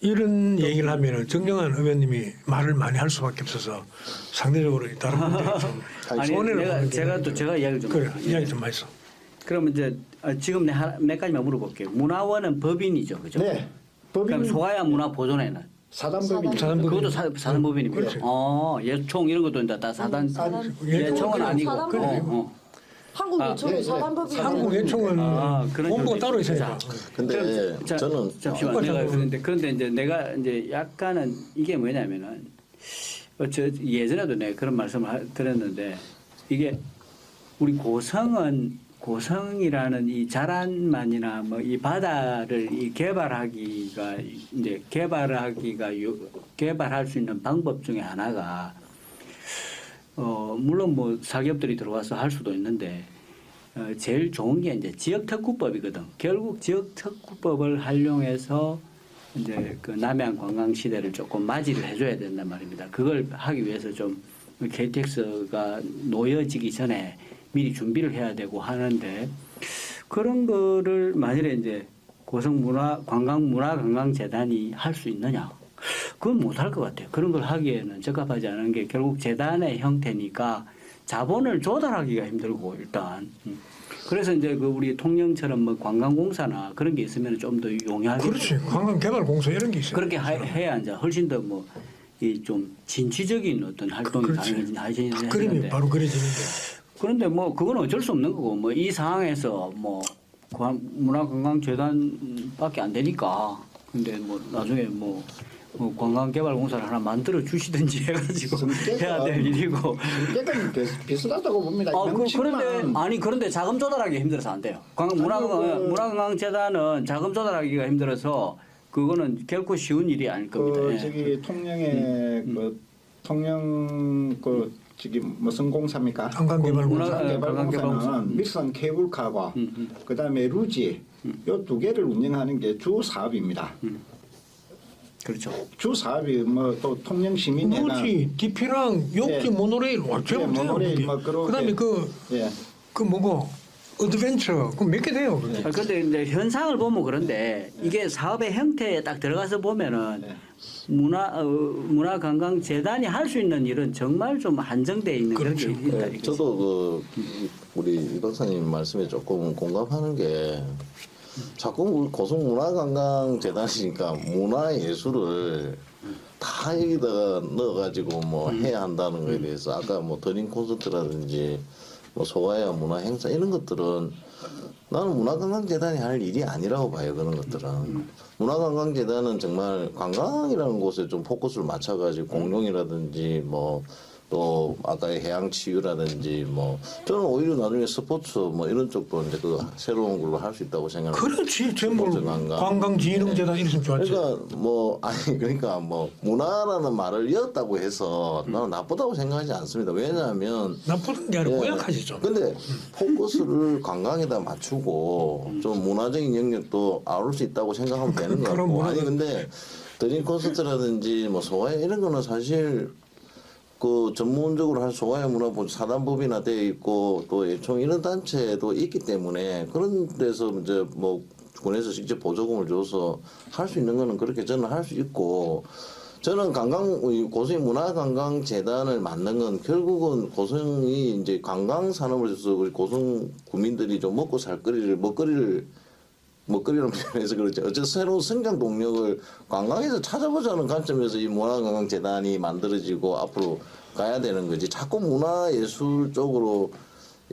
이런 얘기를 하면은 정정한 의원님이 말을 많이 할 수밖에 없어서 상대적으로 다른 분들이 좀 아니 손해를 내가 보는 게 제가 있는데. 이야기 좀 그래 할게요. 이야기 좀 해서. 그러면 이제 지금 몇 가지만 물어볼게요. 문화원은 법인이죠, 그죠? 네. 그럼 법인 소가야 문화보존회는 사단법인 사단법인. 그것도 사단법인입니다. 그렇지. 예총 이런 것도 이제 다 사단. 예총은 아니고. 사단법인. 한국 예총이 예, 사단법인 한국 예총은 그런 본부가 형태. 따로 있으니까. 근데 자, 저는 잠시만 내가 그런데 이제 내가 이제 약간은 이게 뭐냐면은 저 예전에도 내가 그런 말씀을 드렸는데 이게 우리 고성이라는 이 자란만이나 뭐 이 바다를 이 개발하기가 이제 개발할 수 있는 방법 중에 하나가 물론 뭐 사기업들이 들어와서 할 수도 있는데 제일 좋은 게 이제 지역특구법이거든. 결국 지역특구법을 활용해서 이제 그 남해안 관광 시대를 조금 맞이를 해줘야 된단 말입니다. 그걸 하기 위해서 좀 KTX가 놓여지기 전에 미리 준비를 해야 되고 하는데 그런 거를 만일에 이제 고성문화관광재단이 할 수 있느냐? 그건 못할 것 같아요. 그런 걸 하기에는 적합하지 않은 게 결국 재단의 형태니까 자본을 조달하기가 힘들고 일단. 그래서 이제 그 우리 통영처럼 뭐 관광공사나 그런 게 있으면 좀 더 용이하게. 그렇지. 관광개발공사 이런 게 있어요. 그렇게 해야 이제 훨씬 더 뭐 이 좀 진취적인 어떤 활동이 그렇지. 가능해지는데. 그림이 바로 그려지는데. 그런데 뭐 그건 어쩔 수 없는 거고 뭐 이 상황에서 뭐 문화관광재단밖에 안 되니까 근데 뭐 나중에 뭐 관광개발공사를 하나 만들어 주시든지 해가지고 해야 될 일이고. 약간 비슷하다고 봅니다. 그런데 자금 조달하기 힘들어서 안 돼요. 문화관광재단은 자금 조달하기가 힘들어서 그거는 결코 쉬운 일이 아닐 겁니다. 그 예. 저기 통영의 그 통영 그 저기 무슨 공사입니까? 관광개발공사. 관광개발공사는 밀선 케이블카와 그다음에 루지 요 두 개를 운영하는 게 주 사업입니다. 그렇죠. 주 사업이 뭐 또 통영 시민회가 루지, DP랑 욕지 예. 모노레일 완전 예, 모노레일 뭐 그런 그다음에 게- 예. 그 뭐고 어드벤처 그 몇 개 돼요. 그게. 그런데 이제 현상을 보면 그런데 이게 사업의 형태에 딱 들어가서 보면은 네. 문화관광재단이 할 수 있는 일은 정말 좀 한정되어 있는 그런 게 그렇죠. 있다. 네, 이거지. 저도 그 우리 이 박사님 말씀에 조금 공감하는 게 자꾸 고성문화관광재단이니까 문화예술을 다 여기다가 넣어가지고 뭐 해야 한다는 거에 대해서 아까 뭐 드림 콘서트라든지 뭐 소가야 문화행사 이런 것들은 나는 문화관광재단이 할 일이 아니라고 봐요. 그런 것들은 문화관광재단은 정말 관광이라는 곳에 좀 포커스를 맞춰가지고 공룡이라든지 뭐 또 아까의 해양치유라든지 뭐 저는 오히려 나중에 스포츠 뭐 이런 쪽도 이제 그 새로운 걸로 할 수 있다고 생각합니다. 그렇지. 전부 스포츠 관광. 관광진흥재단 이랬으면 좋았지. 그러니까 뭐 문화라는 말을 이었다고 해서 나는 나쁘다고 생각하지 않습니다. 왜냐하면 나쁜 게 아니라 고약하지 좀. 근데 포커스를 관광에다 맞추고 좀 문화적인 영역도 아울 수 있다고 생각하면 되는 거 그럼 같고. 문화는- 아니 근데 드림 콘서트라든지 뭐 소화야 이런 거는 사실 그 전문적으로 할 소가야 문화부 사단법이나 되어 있고 또 애총 이런 단체도 있기 때문에 그런 데서 이제 뭐 군에서 직접 보조금을 줘서 할 수 있는 거는 그렇게 저는 할 수 있고 저는 고성이 문화관광재단을 만든 건 결국은 고성이 이제 관광산업으로서 우리 고성 구민들이 좀 먹고 살 먹거리라는 표현에서 그렇죠. 어쨌든 새로운 성장 동력을 관광에서 찾아보자는 관점에서 이 문화관광재단이 만들어지고 앞으로 가야 되는 거지. 자꾸 문화예술 쪽으로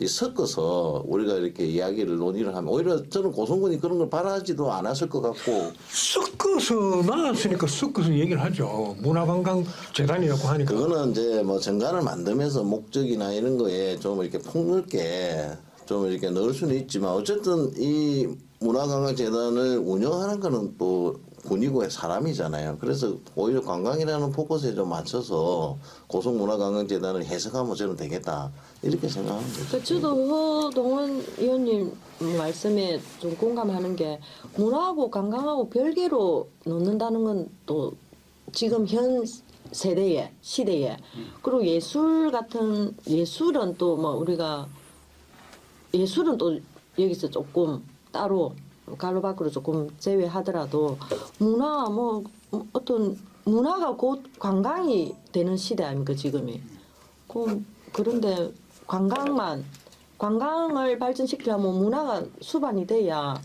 섞어서 우리가 이렇게 이야기를 논의를 하면 오히려 저는 고성군이 그런 걸 바라지도 않았을 것 같고. 섞어서 나왔으니까 섞어서 얘기를 하죠. 문화관광재단이라고 하니까. 그거는 이제 뭐 정관을 만들면서 목적이나 이런 거에 좀 이렇게 폭넓게 좀 이렇게 넣을 수는 있지만 어쨌든 이 문화관광재단을 운영하는 거는 또 군이고 사람이잖아요. 그래서 오히려 관광이라는 포커스에 좀 맞춰서 고성문화관광재단을 해석하면 저는 되겠다 이렇게 생각하는 거죠. 그 저도 허동원 의원님 말씀에 좀 공감하는 게 문화하고 관광하고 별개로 놓는다는 건 또 지금 현 세대에 시대에 그리고 예술 같은 예술은 또 뭐 우리가 예술은 또 여기서 조금 따로 가로 밖으로 조금 제외하더라도 문화 뭐 어떤 문화가 곧 관광이 되는 시대 아닙니까 지금이. 그런데 관광을 발전시키려면 문화가 수반이 돼야.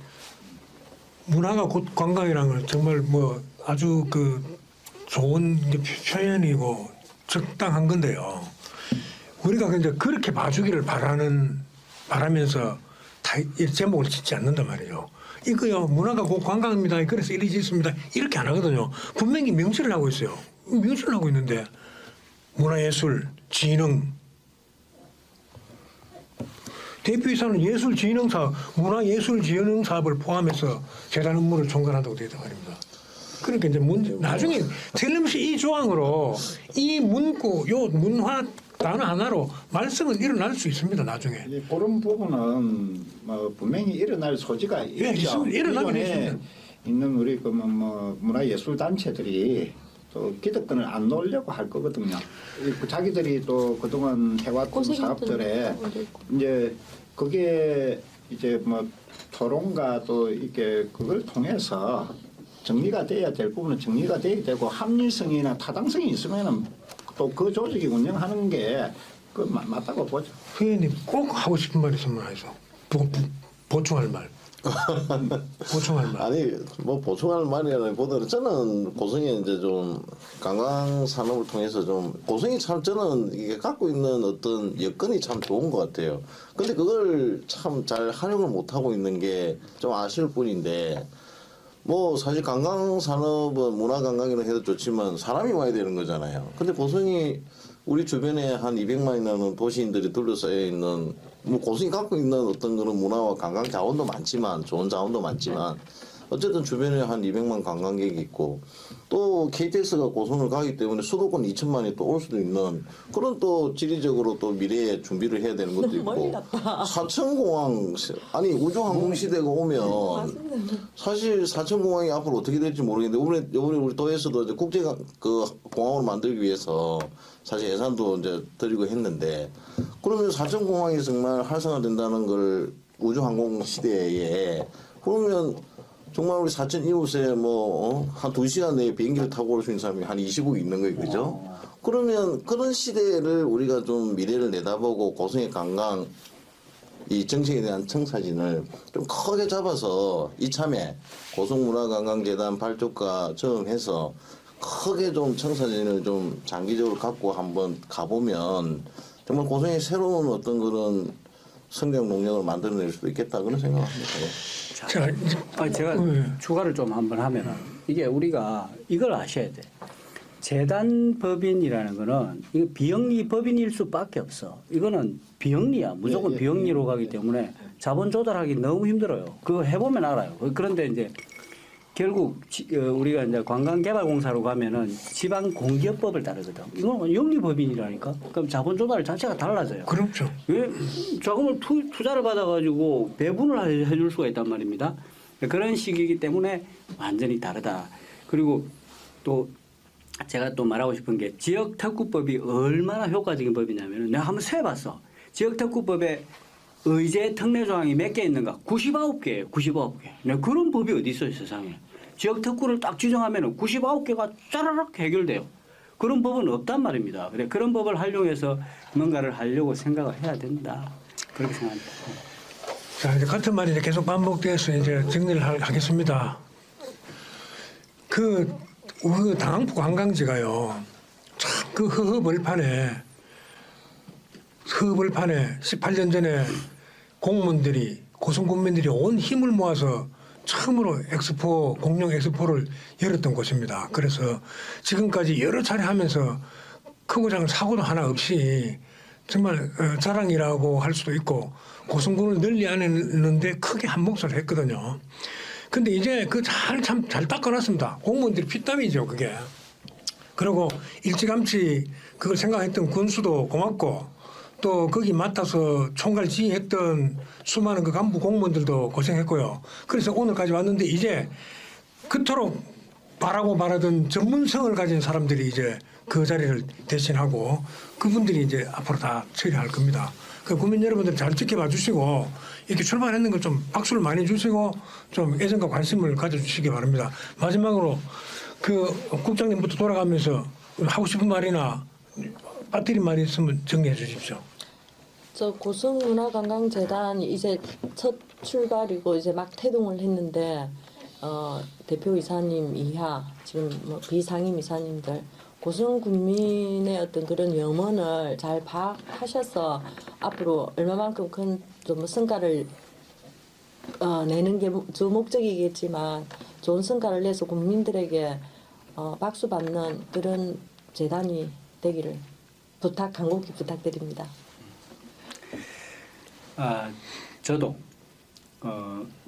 문화가 곧 관광이라는 건 정말 뭐 아주 그 좋은 표현이고 적당한 건데요. 우리가 이제 그렇게 봐주기를 바라면서 다 제목을 짓지 않는단 말이에요. 이거요 문화가 곧 관광입니다. 그래서 이리 짓습니다. 이렇게 안 하거든요. 분명히 명시를 하고 있어요. 명시를 하고 있는데 문화예술 진흥 대표이사는 예술진흥사업, 문화예술진흥사업을 포함해서 재단 업무를 총괄한다고 되어 있단 말입니다. 그러니까 이제 나중에 틀림없이 이 조항으로 이 문구, 요 문화 단어 하나로 말썽은 일어날 수 있습니다. 나중에. 그런 부분은 뭐 분명히 일어날 소지가 있죠. 있습니다. 일어나긴 기존에 있습니다. 있는 우리 그 뭐 문화예술 단체들이 또 기득권을 안 놓으려고 할 거거든요. 자기들이 또 그동안 해왔던 고생했던 사업들에 사업도 있고. 이제 그게 이제 뭐 토론과 또 이게 그걸 통해서 정리가 돼야 될 부분은 정리가 돼야 되고 합리성이나 타당성이 있으면은 또 그 조직이 운영하는 게 그 맞다고 보죠. 회원님 꼭 하고 싶은 말 있으면 하죠. 보충할 말. 보충할 말. 아니 뭐 보충할 말이라기보다는 저는 고성이 이제 좀 관광 산업을 통해서 좀 고성이 참 저는 이게 갖고 있는 어떤 여건이 참 좋은 것 같아요. 근데 그걸 참 잘 활용을 못 하고 있는 게 좀 아쉬울 뿐인데 뭐 사실 관광 산업은 문화 관광이라 해도 좋지만 사람이 와야 되는 거잖아요. 근데 고성이 우리 주변에 한 200만이라는 도시인들이 둘러싸여 있는 뭐 고성이 갖고 있는 어떤 그런 문화와 관광 자원도 많지만 좋은 자원도 많지만 어쨌든 주변에 한 200만 관광객이 있고 또 KTX가 고성을 가기 때문에 수도권 2천만이 또 올 수도 있는 그런 또 지리적으로 또 미래에 준비를 해야 되는 것도 멀리 있고 갔다. 사천공항 아니 우주항공시대가 오면 사실 사천공항이 앞으로 어떻게 될지 모르겠는데 이번에 우리 도에서도 이제 국제 그 공항으로 만들기 위해서 사실 예산도 이제 드리고 했는데 그러면 사천공항이 정말 활성화된다는 걸 우주항공 시대에 그러면 정말 우리 사천 이웃에 뭐 한 2시간 내에 비행기를 타고 올 수 있는 사람이 한 20억 있는 거예요, 그죠? 그러면 그런 시대를 우리가 좀 미래를 내다보고 고성의 관광 이 정책에 대한 청사진을 좀 크게 잡아서 이참에 고성문화관광재단 발족과 처음 해서 크게 좀 청사진을 좀 장기적으로 갖고 한번 가보면 정말 고성의 새로운 어떤 그런 성장 동력을 만들어낼 수도 있겠다 그런 생각합니다. 자, 이제 제가 네. 추가를 좀 한번 하면은 이게 우리가 이걸 아셔야 돼. 재단 법인이라는 거는 이거 비영리 법인일 수밖에 없어. 이거는 비영리야. 무조건 예, 예. 비영리로 가기 때문에 자본 조달하기 너무 힘들어요. 그거 해보면 알아요. 그런데 이제 결국 우리가 이제 관광개발공사로 가면은 지방공기업법을 따르거든. 이건 영리법인이라니까. 그럼 자본 조달 자체가 달라져요. 그렇죠. 왜 자금을 투자를 받아가지고 배분을 해줄 수가 있단 말입니다. 그런 식이기 때문에 완전히 다르다. 그리고 또 제가 또 말하고 싶은 게 지역특구법이 얼마나 효과적인 법이냐면 내가 한번 세봤어. 지역특구법에 의제 특례 조항이 몇 개 있는가? 99개예요. 99개. 내가 그런 법이 어디 있어요, 세상에. 지역특구를 딱 지정하면 99개가 짜라락 해결돼요. 그런 법은 없단 말입니다. 그래 그런 법을 활용해서 뭔가를 하려고 생각을 해야 된다. 그렇게 생각합니다. 자, 이제 같은 말이 이제 계속 반복돼서 이제 정리를 하겠습니다. 그 당항포 관광지가요, 참 그 허허벌판에 18년 전에 공무원들이 고성군민들이 온 힘을 모아서 처음으로 공룡 엑스포를 열었던 곳입니다. 그래서 지금까지 여러 차례 하면서 크고 작은 사고도 하나 없이 정말 자랑이라고 할 수도 있고 고성군을 널리 안했는데 크게 한 몫을 했거든요. 근데 이제 그 참 잘 닦아놨습니다. 공무원들이 피땀이죠, 그게. 그리고 일찌감치 그걸 생각했던 군수도 고맙고 또 거기 맡아서 총괄 지휘했던 수많은 그 간부 공무원들도 고생했고요. 그래서 오늘까지 왔는데 이제 그토록 바라던 전문성을 가진 사람들이 이제 그 자리를 대신하고 그분들이 이제 앞으로 다 처리할 겁니다. 그 국민 여러분들 잘 지켜봐 주시고 이렇게 출발했는 걸 좀 박수를 많이 주시고 좀 애정과 관심을 가져주시기 바랍니다. 마지막으로 그 국장님부터 돌아가면서 하고 싶은 말이나 빠뜨린 말이 있으면 정리해 주십시오. 저 고성문화관광재단 이제 첫 출발이고 이제 막 태동을 했는데 대표 이사님 이하 지금 뭐 비상임 이사님들 고성 국민의 어떤 그런 염원을 잘 파악하셔서 앞으로 얼마만큼 큰 좀 성과를 내는 게 주 목적이겠지만 좋은 성과를 내서 국민들에게 박수 받는 그런 재단이 되기를 간곡히 부탁드립니다. 저도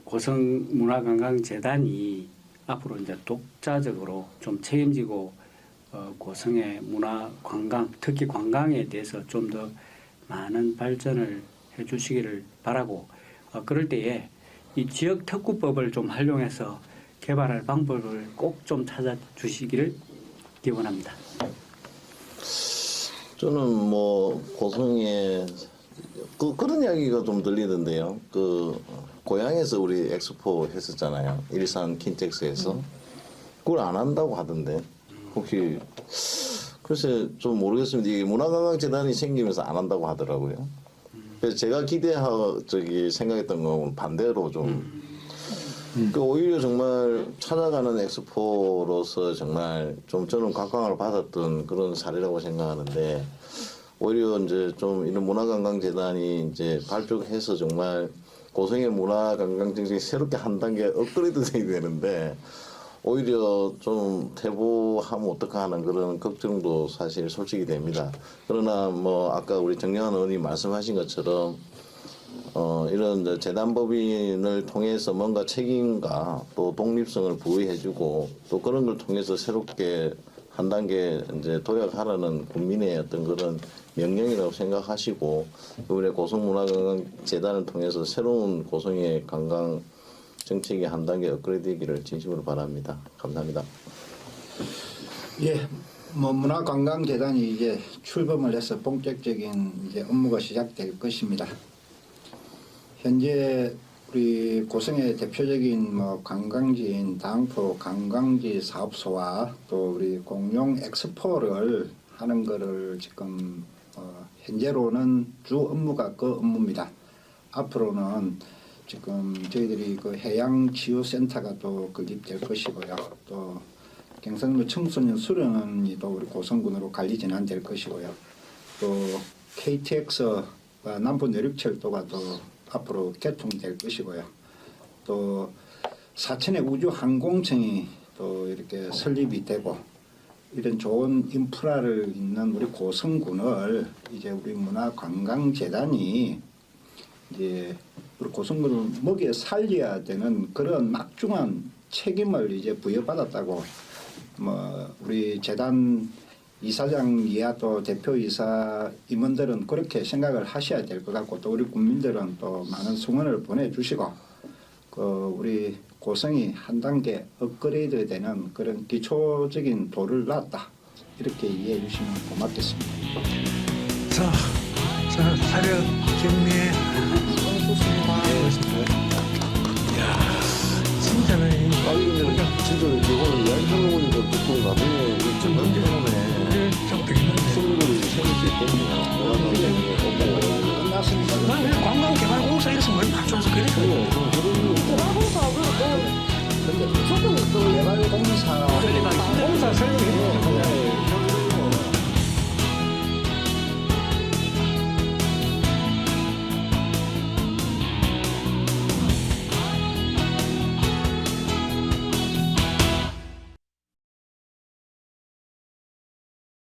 고성문화관광재단이 앞으로 이제 독자적으로 좀 책임지고 고성의 문화 관광, 특히 관광에 대해서 좀 더 많은 발전을 해주시기를 바라고 그럴 때에 이 지역 특구법을 좀 활용해서 개발할 방법을 꼭 좀 찾아주시기를 기원합니다. 저는 뭐 고성에 그런 이야기가 좀 들리던데요. 그 고향에서 우리 엑스포 했었잖아요. 일산 킨텍스에서 그걸 안 한다고 하던데 혹시 글쎄 좀 모르겠습니다. 이게 문화관광재단이 생기면서 안 한다고 하더라고요. 그래서 제가 생각했던 건 반대로 좀 그 오히려 정말 찾아가는 엑스포로서 정말 좀 저는 각광을 받았던 그런 사례라고 생각하는데 오히려 이제 좀 이런 문화관광재단이 이제 발족해서 정말 고성의 문화관광정책이 새롭게 한 단계 업그레이드 돼야 되는데 오히려 좀 퇴보하면 어떡하 하는 그런 걱정도 사실 솔직히 됩니다. 그러나 뭐 아까 우리 정영환 의원이 말씀하신 것처럼 이런 재단법인을 통해서 뭔가 책임과 또 독립성을 부여해주고 또 그런 걸 통해서 새롭게 한 단계 이제 도약하라는 국민의 어떤 그런 명령이라고 생각하시고 이번에 고성문화관광재단을 통해서 새로운 고성의 관광 정책이 한 단계 업그레이드되기를 진심으로 바랍니다. 감사합니다. 예, 뭐 문화관광재단이 이제 출범을 해서 본격적인 이제 업무가 시작될 것입니다. 현재 우리 고성의 대표적인 뭐 관광지인 당포 관광지 사업소와 또 우리 공용 엑스포를 하는 거를 지금 현재로는 주 업무가 그 업무입니다. 앞으로는 지금 저희들이 그 해양치유센터가 또 건립될 것이고요. 또 경상도 청소년 수련원이 또 우리 고성군으로 관리 전환될 것이고요. 또 KTX와 남부 내륙철도가 또 앞으로 개통될 것이고요. 또 사천의 우주항공청이 또 이렇게 설립이 되고 이런 좋은 인프라를 있는 우리 고성군을 이제 우리 문화관광재단이 이제 우리 고성군을 먹여 살려야 되는 그런 막중한 책임을 이제 부여받았다고 뭐 우리 재단 이사장 이하 또 대표이사 임원들은 그렇게 생각을 하셔야 될 것 같고 또 우리 국민들은 또 많은 승원을 보내주시고 그 우리 고성이 한 단계 업그레이드 되는 그런 기초적인 도를 놨다 이렇게 이해해 주시면 고맙겠습니다. 자, 사력 정리해. 진짜네. 아니 근데 진짜 이거는 이야기하는 거니까 보통 나중에 좀 문제로네. 좀 되겠는데. 승부를 생길 수 있겠네요. 끝났습니다. 관광개발공사 이랬으면 얼마 안 줘서 그래.